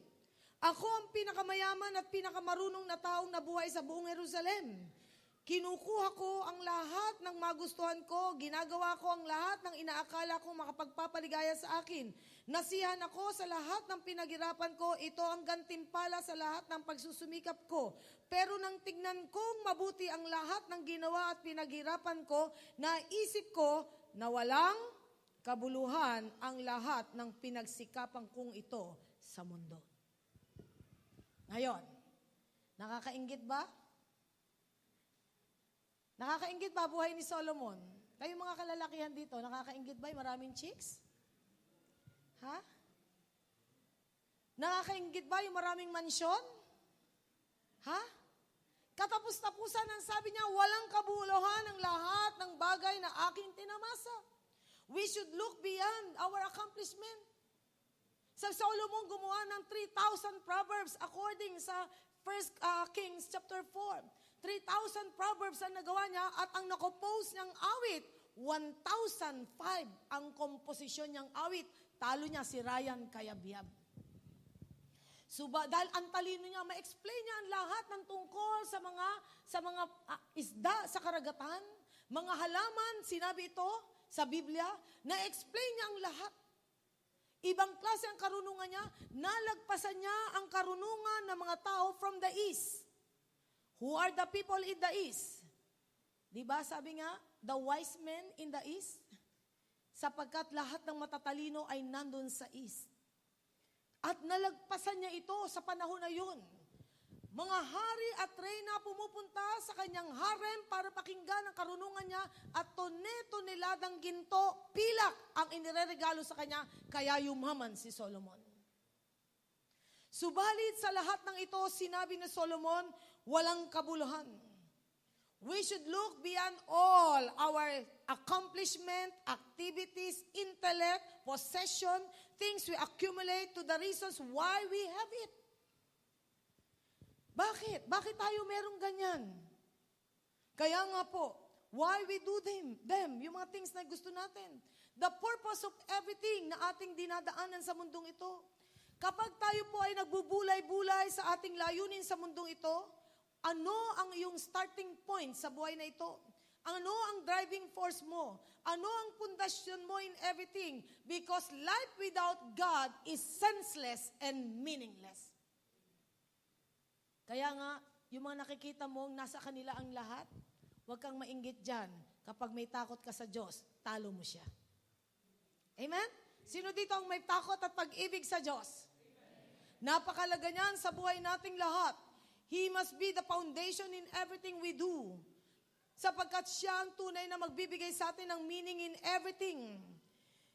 Ako ang pinakamayaman at pinakamarunong na taong nabuhay sa buong Jerusalem. Kinukuha ko ang lahat ng magustuhan ko, ginagawa ko ang lahat ng inaakala kong makapagpapaligaya sa akin. Nasihan ako sa lahat ng pinaghirapan ko, ito ang gantimpala sa lahat ng pagsusumikap ko. Pero nang tignan kong mabuti ang lahat ng ginawa at pinaghirapan ko, naisip ko na walang kabuluhan ang lahat ng pinagsikapan kong ito sa mundo. Ngayon, nakakainggit ba? Nakakainggit ba buhay ni Solomon? Kayo mga kalalakihan dito, nakakainggit ba yung maraming chicks? Ha? Nakakainggit ba yung maraming mansyon? Ha? Katapos-tapusan ang sabi niya, walang kabuluhan ang lahat ng bagay na aking tinamasa. We should look beyond our accomplishment. Sa Solomon gumawa ng 3,000 proverbs according sa 1 Kings chapter 4. 3,000 proverbs ang nagawa niya at ang nakompose niyang awit, 1,005 ang komposisyon niyang awit. Talo niya si Ryan Cayabyab. Dahil ang talino niya, ma-explain niya ang lahat ng tungkol sa mga isda sa karagatan, mga halaman, sinabi ito, sa Biblia, na-explain niya ang lahat. Ibang klase ang karunungan niya, nalagpasan niya ang karunungan ng mga tao from the East. Who are the people in the East? Diba sabi nga, the wise men in the East? Sapagkat lahat ng matatalino ay nandun sa East. At nalagpasan niya ito sa panahon na yun. Mga hari at reyna pumupunta sa kanyang harem para pakinggan ang karunungan niya at tone-toneladang ginto, pilak ang inireregalo sa kanya, kaya yumaman si Solomon. Subalit sa lahat ng ito, sinabi ni Solomon, walang kabuluhan. We should look beyond all our accomplishment, activities, intellect, possession, things we accumulate to the reasons why we have it. Bakit? Bakit tayo merong ganyan? Kaya nga po, why we do them, yung mga things na gusto natin. The purpose of everything na ating dinadaanan sa mundong ito. Kapag tayo po ay nagbubulay-bulay sa ating layunin sa mundong ito, ano ang iyong starting point sa buhay na ito? Ano ang driving force mo? Ano ang pundasyon mo in everything? Because life without God is senseless and meaningless. Kaya nga, yung mga nakikita mong nasa kanila ang lahat, huwag kang mainggit dyan. Kapag may takot ka sa Diyos, talo mo siya. Amen? Sino dito ang may takot at pag-ibig sa Diyos? Napakalaga niyan sa buhay nating lahat. He must be the foundation in everything we do. Sapagkat siya ang tunay na magbibigay sa atin ng meaning in everything.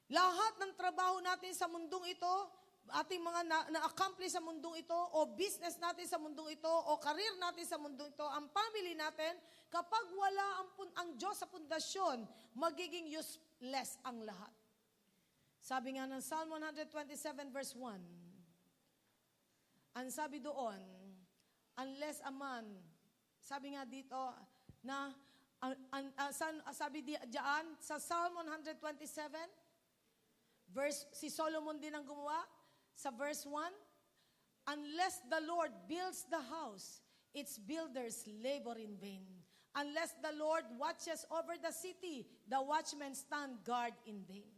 Lahat ng trabaho natin sa mundong ito, ating mga na-accomplish sa mundong ito, o business natin sa mundong ito, o career natin sa mundong ito, ang family natin, kapag wala ang Diyos sa pundasyon, magiging useless ang lahat. Sabi nga ng Psalm 127 verse 1, ang sabi doon, unless a man, sabi nga dito, na, sabi diyan, sa Psalm 127, si Solomon din ang gumawa, sa verse 1, unless the Lord builds the house, its builders labor in vain. Unless the Lord watches over the city, the watchmen stand guard in vain.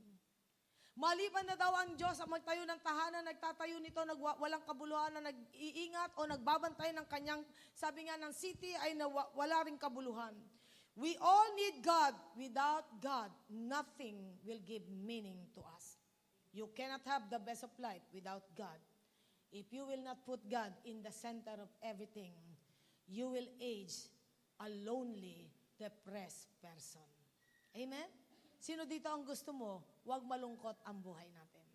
Maliban na daw ang Diyos ang magtayo ng tahanan, nagtatayo nito, walang kabuluhan na nag-iingat o nagbabantay ng kanyang, sabi nga ng city ay wala ring kabuluhan. We all need God. Without God, nothing will give meaning to us. You cannot have the best of life without God. If you will not put God in the center of everything, you will age a lonely, depressed person. Amen? Sino dito ang gusto mo, huwag malungkot ang buhay natin?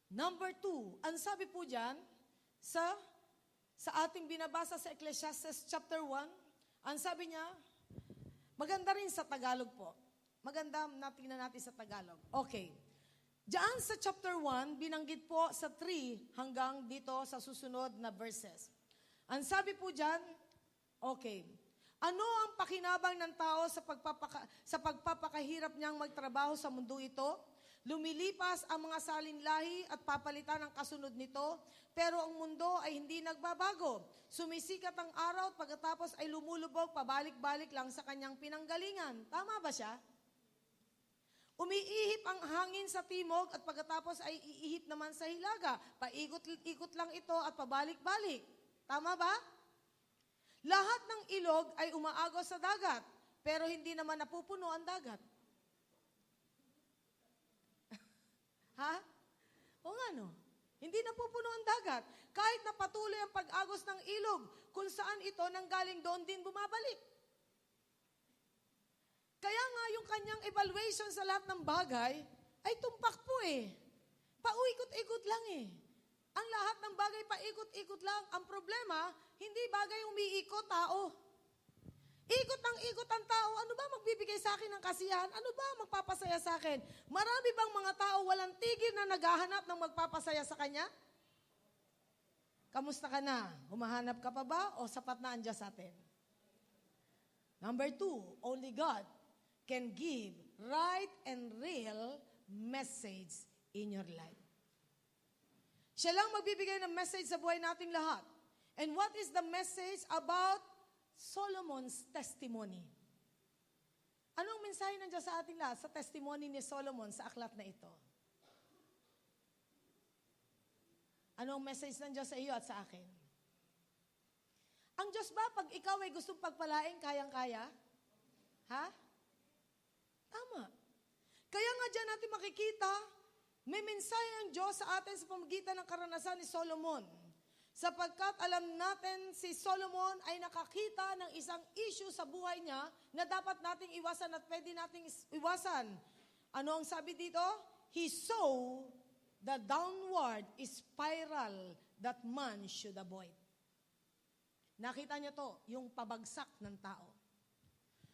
Number 2, ang sabi po dyan, sa ating binabasa sa Ecclesiastes chapter 1, ang sabi niya, maganda rin sa Tagalog po. Maganda, tingnan natin sa Tagalog. Okay. Diyan sa chapter 1, binanggit po sa 3 hanggang dito sa susunod na verses. Ang sabi po diyan, okay, ano ang pakinabang ng tao sa pagpapakahirap niyang magtrabaho sa mundong ito? Lumilipas ang mga salinlahi at papalitan ang kasunod nito, pero ang mundo ay hindi nagbabago. Sumisikat ang araw at pagkatapos ay lumulubog, pabalik-balik lang sa kanyang pinanggalingan. Tama ba siya? Umiihip ang hangin sa timog at pagkatapos ay iihip naman sa hilaga. Paikot-ikot lang ito at pabalik-balik. Tama ba? Lahat ng ilog ay umaagos sa dagat, pero hindi naman napupuno ang dagat. Ha? O nga no? Hindi napupuno ang dagat. Kahit na patuloy ang pag-agos ng ilog, kung saan ito nanggaling doon din bumabalik. Kaya nga yung kanyang evaluation sa lahat ng bagay ay tumpak po eh. Pauikot-ikot lang eh. Ang lahat ng bagay paikot-ikot lang. Ang problema, hindi bagay umiikot tao. Ikot ng ikot ang tao. Ano ba magbibigay sa akin ng kasiyahan? Ano ba magpapasaya sa akin? Marami bang mga tao walang tigil na naghahanap ng magpapasaya sa kanya? Kamusta ka na? Humahanap ka pa ba o sapat na ang Diyos sa atin? Number 2, only God can give right and real message in your life. Siya lang magbibigay ng message sa buhay nating lahat. And what is the message about Solomon's testimony? Anong mensahe ng Diyos sa ating lahat sa testimony ni Solomon sa aklat na ito? Anong message ng Diyos sa iyo at sa akin? Ang Diyos ba, pag ikaw ay gustong pagpalain, kayang-kaya? Ha? Tama. Kaya nga dyan natin makikita, may mensahe ang Diyos sa atin sa pamagitan ng karanasan ni Solomon. Sapagkat alam natin si Solomon ay nakakita ng isang issue sa buhay niya na dapat nating iwasan at pwede nating iwasan. Ano ang sabi dito? He saw the downward spiral that man should avoid. Nakita niya to, yung pabagsak ng tao.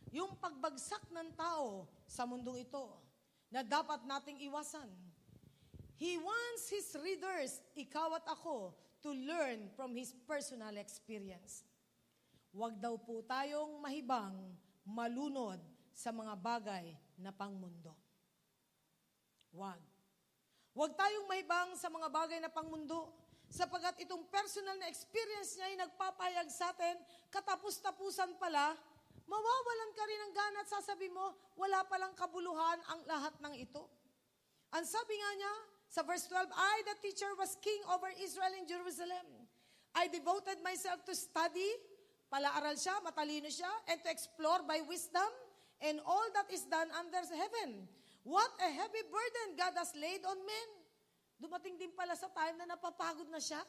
Yung pagbagsak ng tao sa mundong ito na dapat nating iwasan. He wants his readers, ikaw at ako, to learn from his personal experience. Huwag daw po tayong mahibang, malunod sa mga bagay na pangmundo. Huwag. Huwag tayong mahibang sa mga bagay na pangmundo, sapagat itong personal na experience niya ay nagpapahayag sa atin, katapus-tapusan pala, mawawalan ka rin ng gana at sasabi mo, wala palang kabuluhan ang lahat ng ito. Ang sabi nga niya, sa verse 12, I, the teacher, was king over Israel in Jerusalem. I devoted myself to study, palaaral siya, matalino siya, and to explore by wisdom, and all that is done under heaven. What a heavy burden God has laid on men. Dumating din pala sa time na napapagod na siya.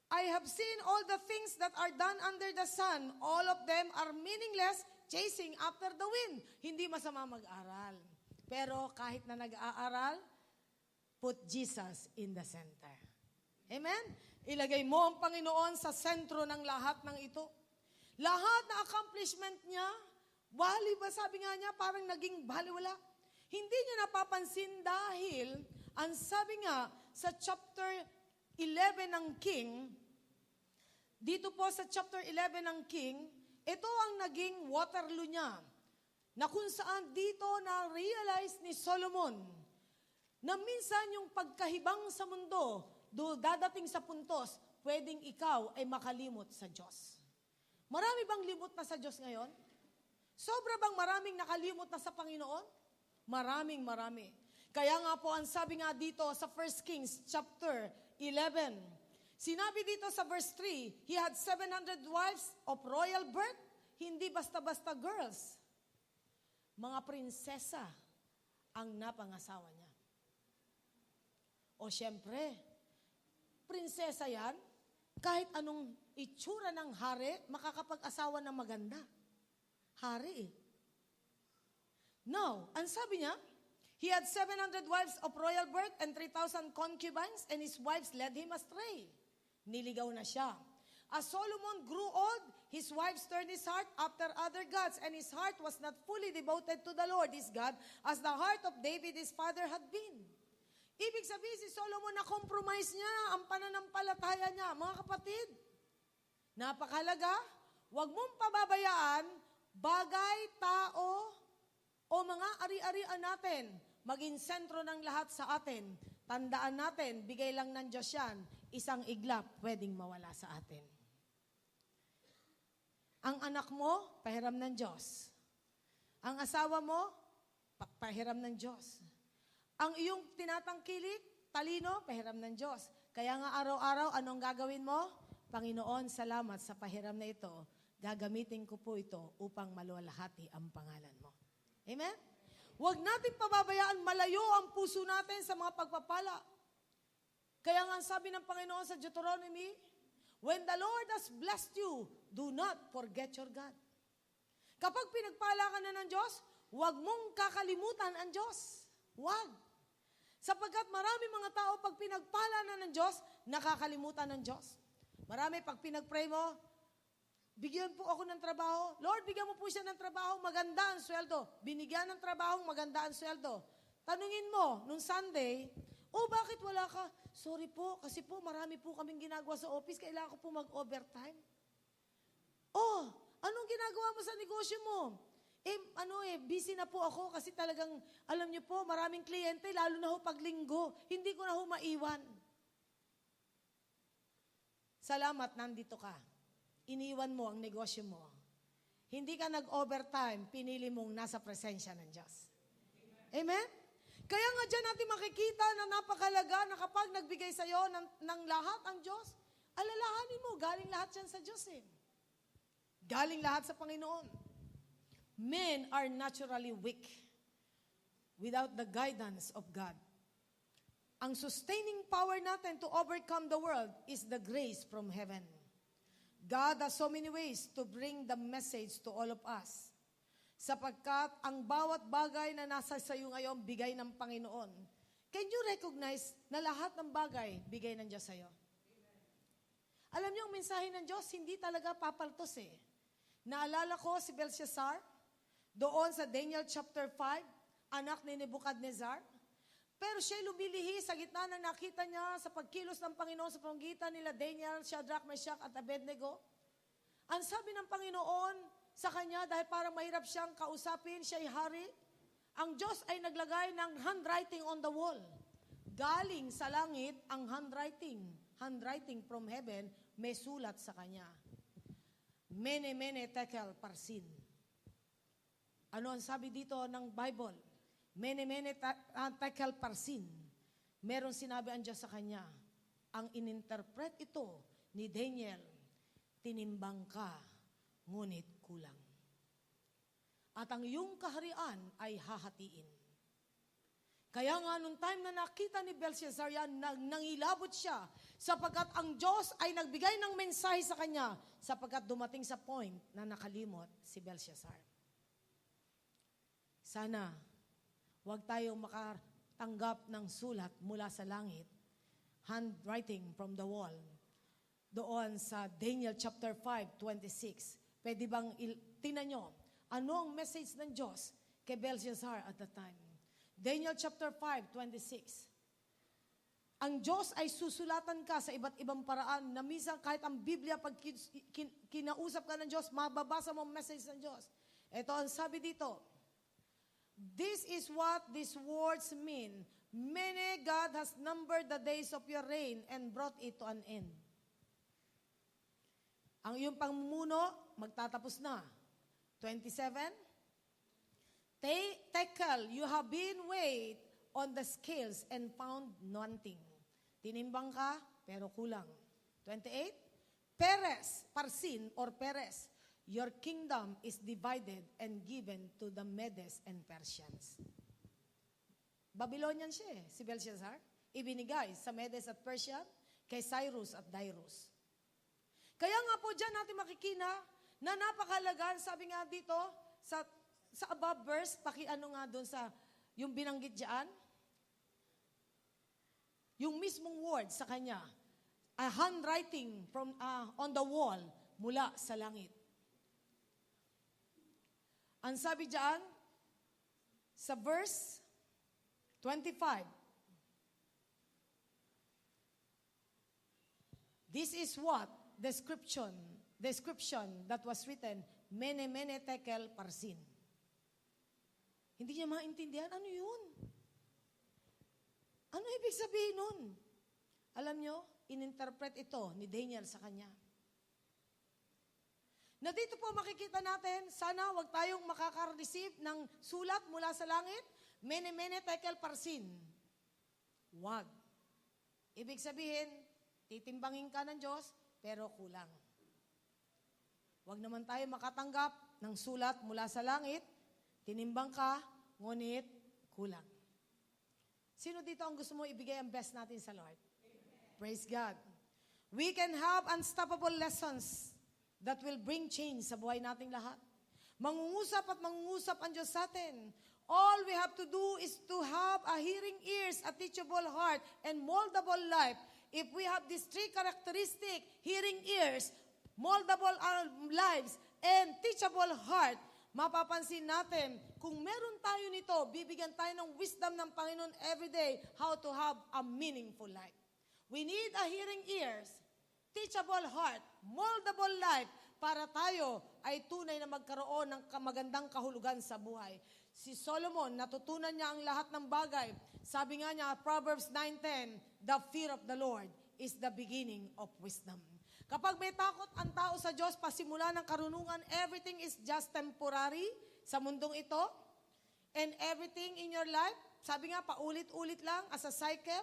I have seen all the things that are done under the sun. All of them are meaningless, chasing after the wind. Hindi masama mag-aral. Pero kahit na nag-aaral, put Jesus in the center. Amen? Ilagay mo ang Panginoon sa sentro ng lahat ng ito. Lahat na accomplishment niya, bali ba sabi nga niya, parang naging baliwala. Hindi niya napapansin dahil, ang sabi nga sa chapter 11 ng King, dito po sa chapter 11 ng King, ito ang naging Waterloo niya, na kung saan dito na-realize ni Solomon, na minsan yung pagkahibang sa mundo, dadating sa puntos, pwedeng ikaw ay makalimot sa Diyos. Marami bang limot na sa Diyos ngayon? Sobra bang maraming nakalimot na sa Panginoon? Maraming marami. Kaya nga po, ang sabi nga dito sa 1 Kings chapter 11, sinabi dito sa verse 3, he had 700 wives of royal birth, hindi basta-basta girls. Mga prinsesa ang napangasawa niya. O syempre, prinsesa yan, kahit anong itsura ng hari, makakapag-asawa ng maganda. Hari eh. Now, ang sabi niya, he had 700 wives of royal birth and 3,000 concubines, and his wives led him astray. Niligaw na siya. As Solomon grew old, his wives turned his heart after other gods, and his heart was not fully devoted to the Lord his God, as the heart of David his father had been. Ibig sabihin si Solomon na compromise niya ang pananampalataya niya. Mga kapatid, napakahalaga, huwag mong pababayaan bagay, tao, o mga ari-arian natin, maging sentro ng lahat sa atin. Tandaan natin, bigay lang ng Diyos yan, isang iglap pwedeng mawala sa atin. Ang anak mo, pahiram ng Diyos. Ang asawa mo, pahiram ng Diyos. Ang iyong tinatangkilik, talino, pahiram ng Diyos. Kaya nga araw-araw, anong gagawin mo? Panginoon, salamat sa pahiram na ito. Gagamitin ko po ito upang maluwalhati ang pangalan mo. Amen? Huwag natin pababayaan malayo ang puso natin sa mga pagpapala. Kaya nga sabi ng Panginoon sa Deuteronomy, when the Lord has blessed you, do not forget your God. Kapag pinagpala ka na ng Diyos, huwag mong kakalimutan ang Diyos. Huwag. Sapagkat marami mga tao, pag pinagpala na ng Diyos, nakakalimutan ng Diyos. Marami, pag pinagpray mo, bigyan po ako ng trabaho. Lord, bigyan mo po siya ng trabaho, maganda ang sweldo. Binigyan ng trabaho, maganda ang sweldo. Tanungin mo, nung Sunday, bakit wala ka? Sorry po, kasi po marami po kaming ginagawa sa office, kailangan ko po mag-overtime. Anong ginagawa mo sa negosyo mo? Busy na po ako kasi talagang, alam niyo po, maraming kliyente, lalo na ho pag linggo. Hindi ko na ho maiwan. Salamat, nandito ka. Iniwan mo ang negosyo mo. Hindi ka nag-overtime, pinili mong nasa presensya ng Diyos. Amen? Kaya nga dyan natin makikita na napakalaga na kapag nagbigay sa'yo ng lahat ang Diyos, alalahanin mo, galing lahat yan sa Diyos eh. Galing lahat sa Panginoon. Men are naturally weak without the guidance of God. Ang sustaining power natin to overcome the world is the grace from heaven. God has so many ways to bring the message to all of us. Sapagkat ang bawat bagay na nasa sayo ngayon, bigay ng Panginoon. Can you recognize na lahat ng bagay, bigay ng Diyos sayo? Alam niyo, ang mensahe ng Diyos, hindi talaga papaltos eh. Naalala ko si Belshazzar, doon sa Daniel chapter 5, anak ni Nebuchadnezzar. Pero siya lumilihi sa gitna ng nakita niya sa pagkilos ng Panginoon sa pamamagitan nila Daniel, Shadrach, Meshach at Abednego. Ang sabi ng Panginoon sa kanya, dahil parang mahirap siyang kausapin, siya'y hari, ang Diyos ay naglagay ng handwriting on the wall. Galing sa langit ang handwriting from heaven, may sulat sa kanya. Mene, mene, tekel, parsin. Ano ang sabi dito ng Bible? Mene, mene, tekel, parsin. Meron sinabi ang Diyos sa kanya, ang ininterpret ito ni Daniel, tinimbang ka, ngunit kulang. At ang iyong kaharian ay hahatiin. Kaya nga, nung time na nakita ni Belshazzar yan, nangilabot siya, sapagkat ang Diyos ay nagbigay ng mensahe sa kanya, sapagkat dumating sa point na nakalimot si Belshazzar. Sana, huwag tayong makatanggap ng sulat mula sa langit, handwriting from the wall, doon sa Daniel chapter 5:26. Pwede bang tingnan nyo, ano ang message ng Diyos kay Belshazzar at the time? Daniel chapter 5:26. Ang Diyos ay susulatan ka sa iba't ibang paraan na minsan kahit ang Biblia, pag kinausap ka ng Diyos, mababasa mo ang message ng Diyos. Ito ang sabi dito, this is what these words mean. Many God has numbered the days of your reign and brought it to an end. Ang iyong pamumuno, magtatapos na. 27. Tekel, you have been weighed on the scales and found nothing. Tinimbang ka, pero kulang. 28. Peres, Parsin or Peres, your kingdom is divided and given to the Medes and Persians. Babylonian siya si Belshazzar. Ibinigay sa Medes at Persia kay Cyrus at Darius. Kaya nga po dyan natin makikita na napakahalaga, sabi nga dito, sa above verse, pakiano nga doon sa, yung binanggit dyan, yung mismong word sa kanya, a handwriting from on the wall mula sa langit. Ang sabi diyan sa verse 25, this is what description that was written, mene mene tekel parsin. Hindi niya maintindihan, ano yun? Ano ibig sabihin nun? Alam nyo, ininterpret ito ni Daniel sa kanya. Na dito po makikita natin, sana wag tayong makaka-receive ng sulat mula sa langit, mene mene tekel parsin. Wag. Ibig sabihin, titimbangin ka ng Diyos, pero kulang. Wag naman tayo makatanggap ng sulat mula sa langit, tinimbang ka, ngunit kulang. Sino dito ang gusto mo ibigay ang best natin sa Lord? Amen. Praise God. We can have unstoppable lessons that will bring change sa buhay nating lahat. Mangungusap at mangungusap ang Diyos sa atin. All we have to do is to have a hearing ears, a teachable heart, and moldable life. If we have these three characteristics, hearing ears, moldable lives, and teachable heart, mapapansin natin, kung meron tayo nito, bibigyan tayo ng wisdom ng Panginoon everyday how to have a meaningful life. We need a hearing ears, teachable heart, moldable life, para tayo ay tunay na magkaroon ng magandang kahulugan sa buhay. Si Solomon, natutunan niya ang lahat ng bagay. Sabi nga niya, Proverbs 9:10, the fear of the Lord is the beginning of wisdom. Kapag may takot ang tao sa Diyos, pasimula ng karunungan, everything is just temporary sa mundong ito. And everything in your life, sabi nga, paulit-ulit lang as a cycle.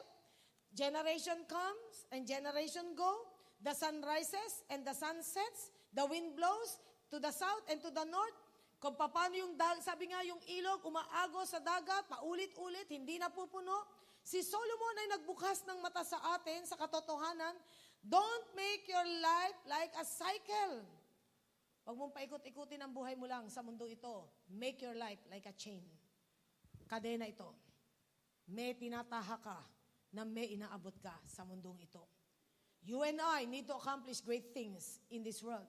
Generation comes and generation go. The sun rises and the sun sets. The wind blows to the south and to the north. Kung paano yung, sabi nga, yung ilog, umaagos sa dagat, paulit-ulit, hindi napupuno. Si Solomon ay nagbukas ng mata sa atin sa katotohanan. Don't make your life like a cycle. Huwag mong paikot-ikutin ang buhay mo lang sa mundo ito. Make your life like a chain. Kadena ito. May tinataha ka na may inaabot ka sa mundong ito. You and I need to accomplish great things in this world.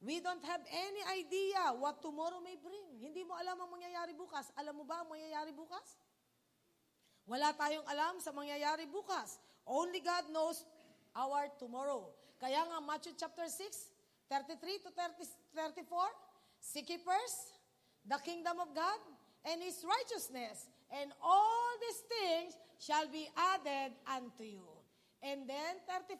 We don't have any idea what tomorrow may bring. Hindi mo alam ang mangyayari bukas. Alam mo ba ang mangyayari bukas? Wala tayong alam sa mangyayari bukas. Only God knows our tomorrow. Kaya nga Matthew chapter 6, 33 to 34, seek ye first the kingdom of God and His righteousness, and all these things shall be added unto you. And then 34,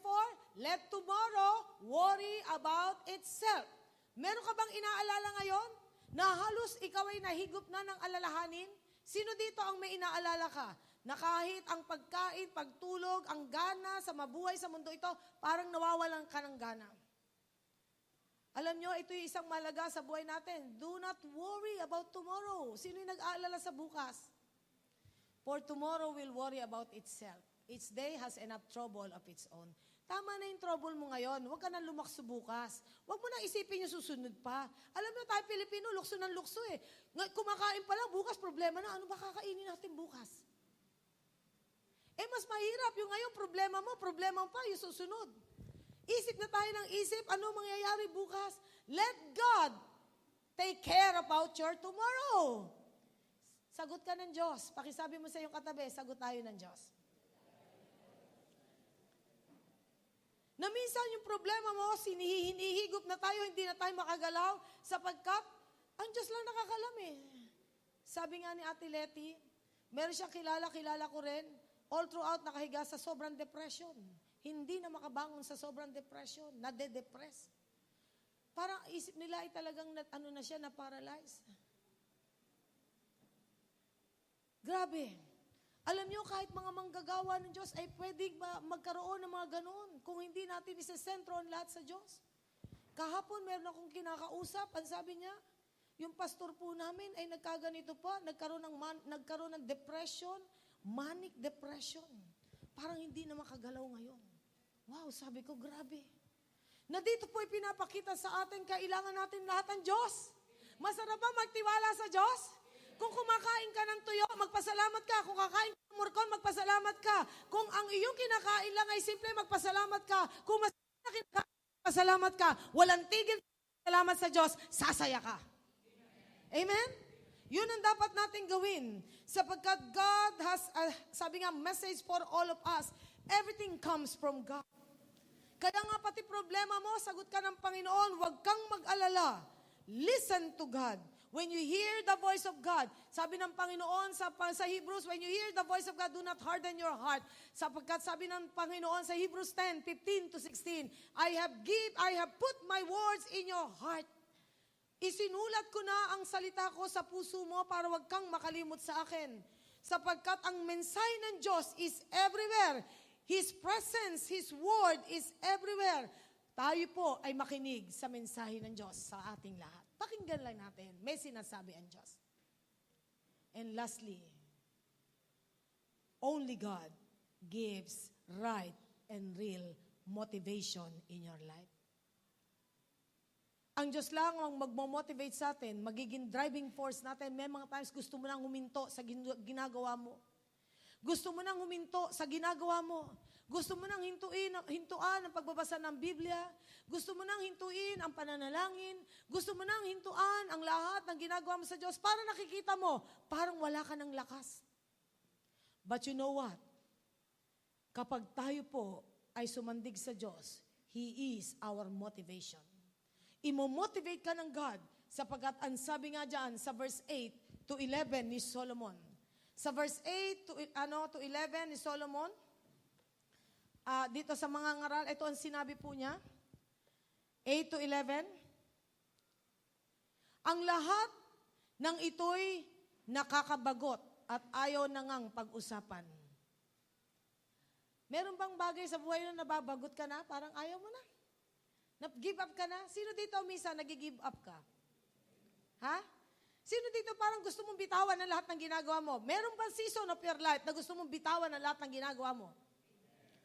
let tomorrow worry about itself. Meron ka bang inaalala ngayon na halos ikaw ay nahigop na ng alalahanin? Sino dito ang may inaalala ka? Na kahit ang pagkain, pagtulog, ang gana sa mabuhay sa mundo ito, parang nawawalan ka ng gana. Alam nyo, ito yung isang malaga sa buhay natin. Do not worry about tomorrow. Sino yung nag-aalala sa bukas? For tomorrow will worry about itself. Each day has enough trouble of its own. Tama na yung trouble mo ngayon. Huwag ka nang lumakso bukas. Huwag mo nang isipin yung susunod pa. Alam mo tayo Pilipino, lukso ng lukso eh. Kumakain pa lang, bukas problema na. Ano ba kakainin natin bukas? Mas mahirap yung ngayon problema pa yung susunod. Isip na tayo ng isip, ano mangyayari bukas? Let God take care about your tomorrow. Sagot ka ng Diyos. Pakisabi mo sa iyong katabi, sagot tayo ng Diyos. Na minsan yung problema mo, hinihigop na tayo, hindi na tayo makagalaw, sapagkat ang Diyos lang nakakalam eh. Sabi nga ni Ate Letty, meron siyang kilala ko rin, all throughout nakahiga sa sobrang depression. Hindi na makabangon sa sobrang depression, nade-depress. Parang isip nila ay talagang na-paralyze. Grabe. Alam nyo, kahit mga manggagawa ng Diyos ay pwedeng magkaroon ng mga ganon kung hindi natin isasentro ang lahat sa Diyos. Kahapon, meron akong kinakausap. Ang sabi niya, yung pastor po namin ay nagkaganito pa, nagkaroon ng depression, manic depression. Parang hindi na makagalaw ngayon. Wow, sabi ko, grabe. Na dito po ay pinapakita sa atin, kailangan natin lahat ang Diyos. Masarap ba magtiwala sa Diyos? Kung kumakain ka ng tuyo, magpasalamat ka. Kung kakain ka ng murkon, magpasalamat ka. Kung ang iyong kinakain lang ay simple, magpasalamat ka. Kung mas magpasalamat ka. Walang tigil, salamat sa Diyos, sasaya ka. Amen? Yun ang dapat natin gawin. Sapagkat God has, sabi nga, message for all of us. Everything comes from God. Kaya nga pati problema mo, sagot ka ng Panginoon, huwag kang mag-alala. Listen to God. When you hear the voice of God, sabi ng Panginoon sa Hebrews, when you hear the voice of God, do not harden your heart. Sapagkat sabi ng Panginoon sa Hebrews 10:15 to 16, I have put my words in your heart. Isinulat ko na ang salita ko sa puso mo para wag kang makalimot sa akin. Sapagkat ang mensahe ng Diyos is everywhere. His presence, His word is everywhere. Tayo po ay makinig sa mensahe ng Diyos sa ating lahat. Pakinggan lang natin. May sinasabi ang Diyos. And lastly, only God gives right and real motivation in your life. Ang Diyos lang ang magmomotivate sa atin, magiging driving force natin. May mga times gusto mo nang huminto sa ginagawa mo. Gusto mo nang huminto sa ginagawa mo. Gusto mo nang hintuan ang pagbabasa ng Biblia. Gusto mo nang hintuin ang pananalangin. Gusto mo nang hintuan ang lahat ng ginagawa mo sa Diyos. Para nakikita mo, parang wala ka ng lakas. But you know what? Kapag tayo po ay sumandig sa Diyos, He is our motivation. Imo-motivate ka ng God sapagkat ang sabi nga dyan sa verse 8 to 11 ni Solomon. Sa verse 8 to 11 ni Solomon, dito sa mga ngaral, ito ang sinabi po niya. 8 to 11. Ang lahat ng ito'y nakakabagot at ayaw na ngang pag-usapan. Meron bang bagay sa buhay na nababagot ka na? Parang ayaw mo na. Nag-give up ka na? Sino dito minsan nag-give up ka? Ha? Sino dito parang gusto mong bitawan ang lahat ng ginagawa mo? Meron bang season of your life na gusto mong bitawan ang lahat ng ginagawa mo?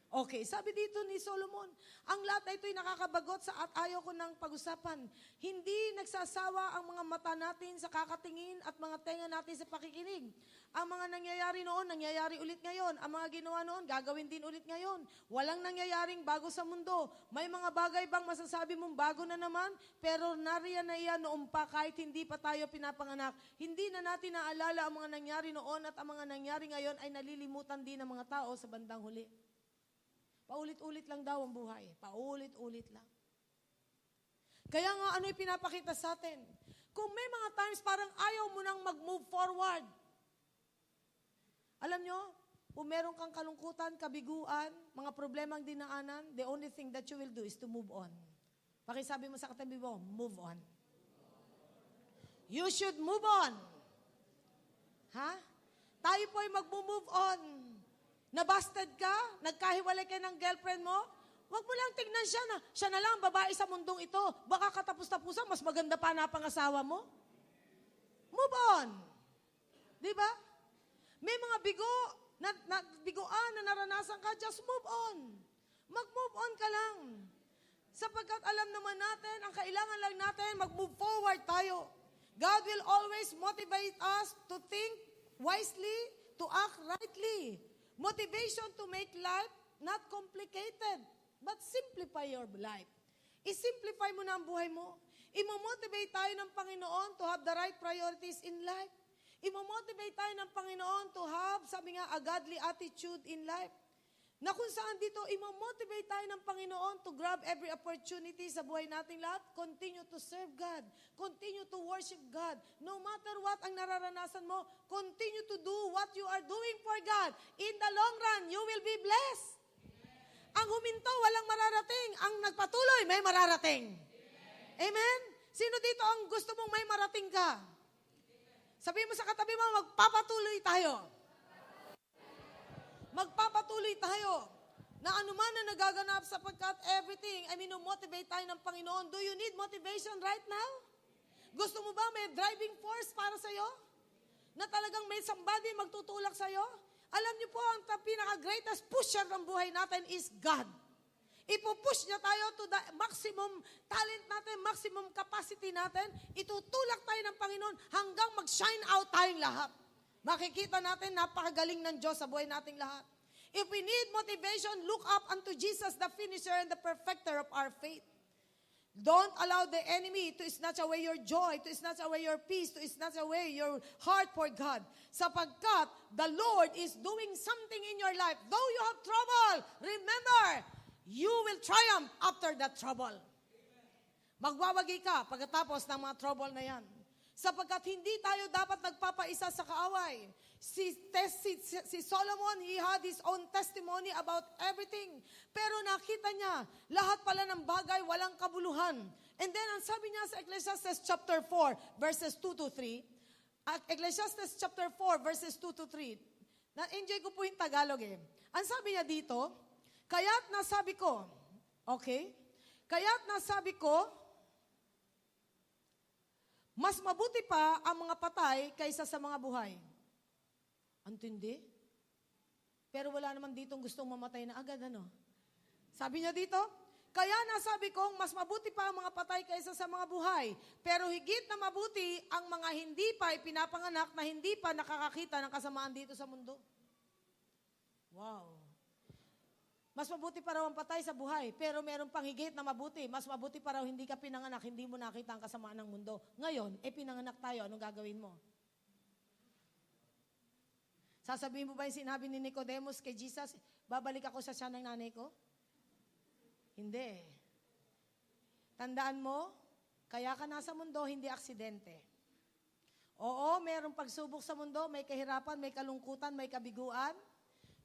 Okay, sabi dito ni Solomon, ang lahat na ito'y nakakabagot sa at ayaw ko ng pag-usapan. Hindi nagsasawa ang mga mata natin sa kakatingin at mga tenga natin sa pakikinig. Ang mga nangyayari noon, nangyayari ulit ngayon. Ang mga ginawa noon, gagawin din ulit ngayon. Walang nangyayaring bago sa mundo. May mga bagay bang masasabi mong bago na naman? Pero nariyan na iyan noon pa kahit hindi pa tayo pinapanganak. Hindi na natin naalala ang mga nangyari noon at ang mga nangyari ngayon ay nalilimutan din ng mga tao sa bandang huli. Paulit-ulit lang daw ang buhay. Paulit-ulit lang. Kaya nga, ano'y pinapakita sa atin? Kung may mga times parang ayaw mo nang mag-move forward. Alam nyo, kung meron kang kalungkutan, kabiguan, mga problemang dinaanan, the only thing that you will do is to move on. Pakisabi mo sa katabi mo, move on. You should move on. Ha? Tayo po ay mag-move on. Nabasted ka? Nagkahiwalay ka ng girlfriend mo? Huwag mo lang tignan siya na lang ang babae sa mundong ito. Baka katapos-tapusan, mas maganda pa na pangasawa mo. Move on. Di ba? May mga biguan na naranasan ka, just move on. Mag-move on ka lang. Sapagkat alam naman natin, ang kailangan lang natin, mag-move forward tayo. God will always motivate us to think wisely, to act rightly. Motivation to make life not complicated, but simplify your life. I-simplify mo na ang buhay mo. Imo-motivate tayo ng Panginoon to have the right priorities in life. Imo-motivate tayo ng Panginoon to have, sabi nga, a godly attitude in life. Na kung saan dito, imo-motivate tayo ng Panginoon to grab every opportunity sa buhay nating lahat. Continue to serve God. Continue to worship God. No matter what ang nararanasan mo, continue to do what you are doing for God. In the long run, you will be blessed. Ang huminto, walang mararating. Ang nagpatuloy, may mararating. Amen? Sino dito ang gusto mong may marating ka? Sabihin mo sa katabi mo, magpapatuloy tayo. Magpapatuloy tayo na anuman na nagaganap sapagkat everything, motivate tayo ng Panginoon. Do you need motivation right now? Gusto mo ba may driving force para sa'yo? Na talagang may somebody magtutulak sa'yo? Alam niyo po, ang pinaka-greatest pusher ng buhay natin is God. Ipupush niya tayo to the maximum talent natin, maximum capacity natin. Itutulak tayo ng Panginoon hanggang mag-shine out tayong lahat. Makikita natin, napakagaling ng Diyos sa buhay nating lahat. If we need motivation, look up unto Jesus, the finisher and the perfecter of our faith. Don't allow the enemy to snatch away your joy, to snatch away your peace, to snatch away your heart for God. Sapagkat the Lord is doing something in your life. Though you have trouble, remember, you will triumph after that trouble. Magwawagi ka pagkatapos ng mga trouble na yan. Sapagkat hindi tayo dapat nagpapaisa sa kaaway. Si Solomon, he had his own testimony about everything. Pero nakita niya, lahat pala ng bagay walang kabuluhan. And then, ang sabi niya sa Ecclesiastes chapter 4, verses 2 to 3, at Ecclesiastes chapter 4, verses 2 to 3, na-enjoy ko po yung Tagalog eh. Ang sabi niya dito, kaya't nasabi ko, okay? Kaya't nasabi ko, mas mabuti pa ang mga patay kaysa sa mga buhay. Antindi? Pero wala naman ditong gustong mamatay na agad, ano? Sabi niya dito, kaya nasabi kong mas mabuti pa ang mga patay kaysa sa mga buhay. Pero higit na mabuti ang mga hindi pa ipinapanganak na hindi pa nakakakita ng kasamaan dito sa mundo. Wow. Mas mabuti pa raw ang patay sa buhay, pero meron pang higit na mabuti. Mas mabuti pa raw hindi ka pinanganak, hindi mo nakita ang kasamaan ng mundo. Ngayon, pinanganak tayo, anong gagawin mo? Sasabihin mo ba yung sinabi ni Nicodemus kay Jesus, babalik ako sa tiyan ng nanay ko? Hindi. Tandaan mo, kaya ka nasa mundo, hindi aksidente. Oo, mayroong pagsubok sa mundo, may kahirapan, may kalungkutan, may kabiguan,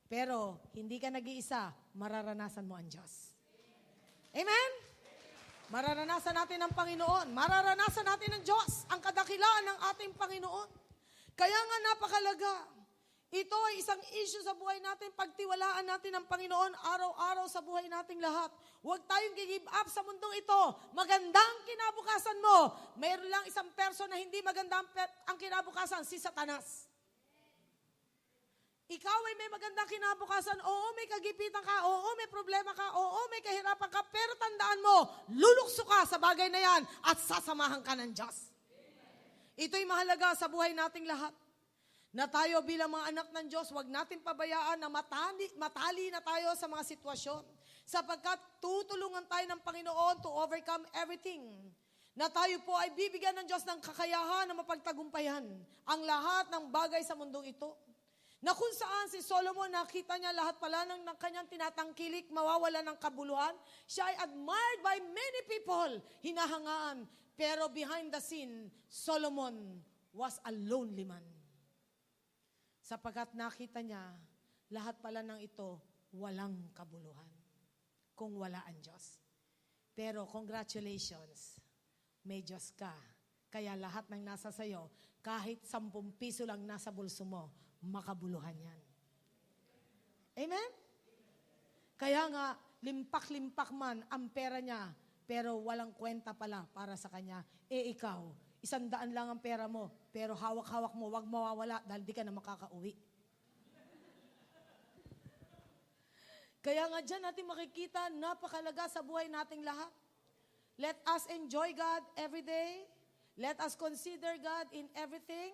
pero hindi ka nag-iisa, mararanasan mo ang Diyos. Amen? Mararanasan natin ng Panginoon. Mararanasan natin ng Diyos ang kadakilaan ng ating Panginoon. Kaya nga napakalaga. Ito ay isang issue sa buhay natin. Pagtiwalaan natin ang Panginoon araw-araw sa buhay nating lahat. Huwag tayong give up sa mundong ito. Magandang kinabukasan mo. Mayroon lang isang person na hindi maganda ang kinabukasan, si Satanas. Ikaw ay may magandang kinabukasan, oo, may kagipitan ka, oo, may problema ka, oo, may kahirapan ka, pero tandaan mo, lulukso ka sa bagay na yan at sasamahan ka ng Diyos. Ito'y mahalaga sa buhay nating lahat. Na tayo bilang mga anak ng Diyos, huwag natin pabayaan na matali na tayo sa mga sitwasyon. Sapagkat tutulungan tayo ng Panginoon to overcome everything. Na tayo po ay bibigyan ng Diyos ng kakayahan na mapagtagumpayan ang lahat ng bagay sa mundong ito. Na kung saan si Solomon nakita niya lahat pala ng kanyang tinatangkilik, mawawala ng kabuluhan. Siya ay admired by many people, hinahangaan. Pero behind the scene, Solomon was a lonely man. Sapagkat nakita niya, lahat pala ng ito, walang kabuluhan. Kung wala ang Diyos. Pero congratulations, may Diyos ka. Kaya lahat ng nasa sayo, kahit 10 piso lang nasa bulso mo, makabuluhan yan. Amen? Kaya nga, limpak-limpak man ang pera niya, pero walang kwenta pala para sa kanya. Ikaw, 100 lang ang pera mo, pero hawak-hawak mo, wag mawawala dahil di ka na makakauwi. Kaya nga dyan natin makikita, napakalaga sa buhay nating lahat. Let us enjoy God every day. Let us consider God in everything.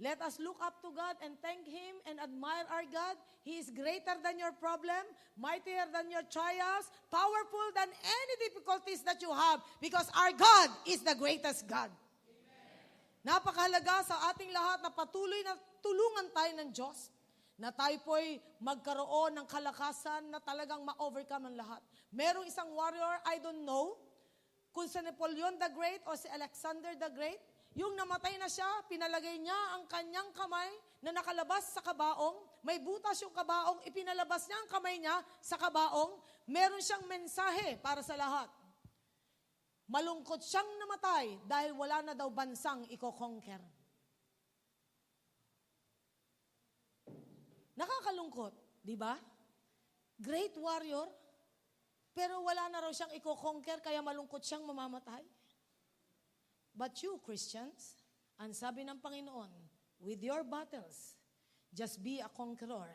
Let us look up to God and thank Him and admire our God. He is greater than your problem, mightier than your trials, powerful than any difficulties that you have because our God is the greatest God. Napakahalaga sa ating lahat na patuloy na tulungan tayo ng Diyos, na tayo po'y magkaroon ng kalakasan na talagang ma-overcome ang lahat. Merong isang warrior, I don't know, kung si Napoleon the Great o si Alexander the Great, yung namatay na siya, pinalagay niya ang kanyang kamay na nakalabas sa kabaong, may butas yung kabaong, ipinalabas niya ang kamay niya sa kabaong, meron siyang mensahe para sa lahat. Malungkot siyang namatay dahil wala na daw bansang iko-conquer. Nakakalungkot, di ba? Great warrior, pero wala na raw siyang iko-conquer kaya malungkot siyang mamamatay. But you, Christians, ang sabi ng Panginoon, with your battles, just be a conqueror.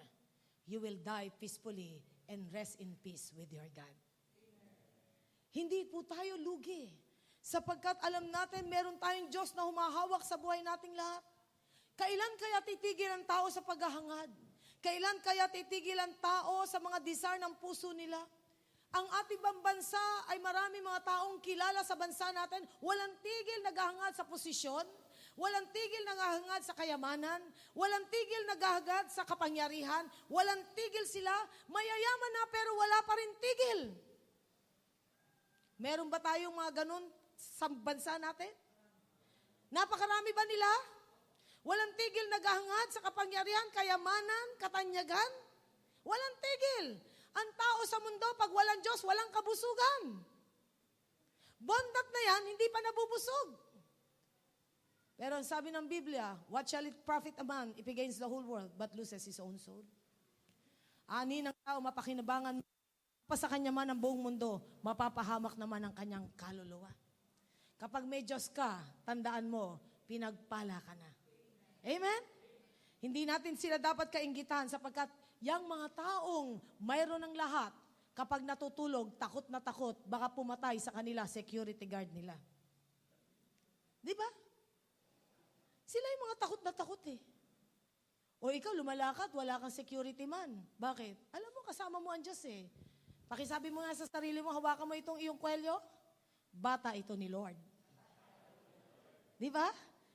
You will die peacefully and rest in peace with your God. Hindi po tayo lugi. Sapagkat alam natin, meron tayong Diyos na humahawak sa buhay nating lahat. Kailan kaya titigil ang tao sa paghahangad? Kailan kaya titigil ang tao sa mga desire ng puso nila? Ang ating bansa ay marami mga taong kilala sa bansa natin, walang tigil naghahangad sa posisyon, walang tigil naghahangad sa kayamanan, walang tigil naghahangad sa kapangyarihan, walang tigil sila, mayayaman na pero wala pa rin tigil. Meron ba tayong mga ganun sa bansa natin? Napakarami ba nila? Walang tigil naghahangad sa kapangyarihan, kayamanan, katanyagan? Walang tigil. Ang tao sa mundo, pag walang Diyos, walang kabusugan. Bondat na yan, hindi pa nabubusog. Pero ang sabi ng Biblia, what shall it profit a man if he gains the whole world but loses his own soul? Ani ng tao, mapakinabangan pa sa kanya man ang buong mundo, mapapahamak naman ang kanyang kaluluwa. Kapag may Diyos ka, tandaan mo, pinagpala ka na. Amen? Hindi natin sila dapat kainggitan sapagkat yang mga taong mayroon ng lahat, kapag natutulog, takot na takot, baka pumatay sa kanila, security guard nila. Di ba? Sila yung mga takot na takot eh. O ikaw, lumalakad, wala kang security man. Bakit? Alam mo, kasama mo ang Diyos eh. Pakisabi mo nga sa sarili mo, hawakan mo itong iyong kwelyo, bata ito ni Lord. Di ba?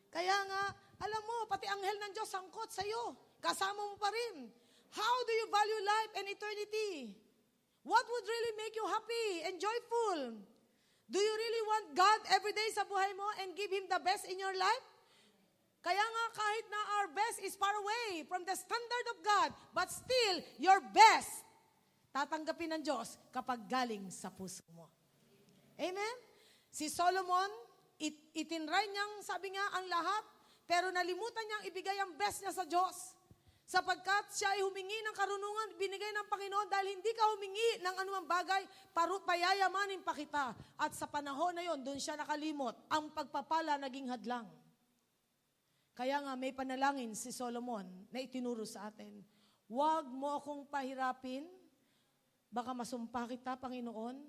Kaya nga, alam mo, pati anghel ng Diyos sangkot sa'yo. Kasama mo pa rin. How do you value life and eternity? What would really make you happy and joyful? Do you really want God every day sa buhay mo and give Him the best in your life? Kaya nga kahit na our best is far away from the standard of God, but still, your best, tatanggapin ng Diyos kapag galing sa puso mo. Amen? Si Solomon, itinry niyang, sabi nga, ang lahat, pero nalimutan niyang ibigay ang best niya sa Diyos. Sapagkat siya ay humingi ng karunungan, binigay ng Panginoon dahil hindi ka humingi ng anumang bagay, payayamanin pa kita. At sa panahon na yon, doon siya nakalimot. Ang pagpapala naging hadlang. Kaya nga may panalangin si Solomon na itinuro sa atin. Huwag mo akong pahirapin, baka masumpa kita, Panginoon.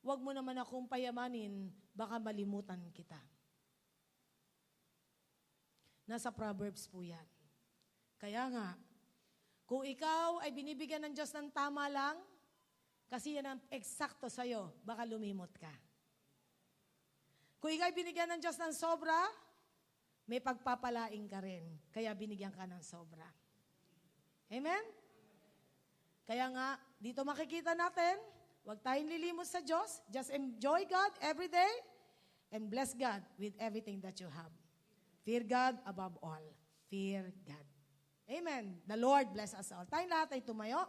Huwag mo naman akong payamanin, baka malimutan kita. Nasa Proverbs po yan. Kaya nga, kung ikaw ay binibigyan ng Diyos ng tama lang, kasi yan ang eksakto sa'yo, baka lumimot ka. Kung ikaw ay binigyan ng Diyos ng sobra, may pagpapalaing ka rin. Kaya binigyan ka ng sobra. Amen? Kaya nga, dito makikita natin, huwag tayong lilimot sa Diyos. Just enjoy God every day and bless God with everything that you have. Fear God above all. Fear God. Amen. The Lord bless us all. Tayong lahat ay tumayo.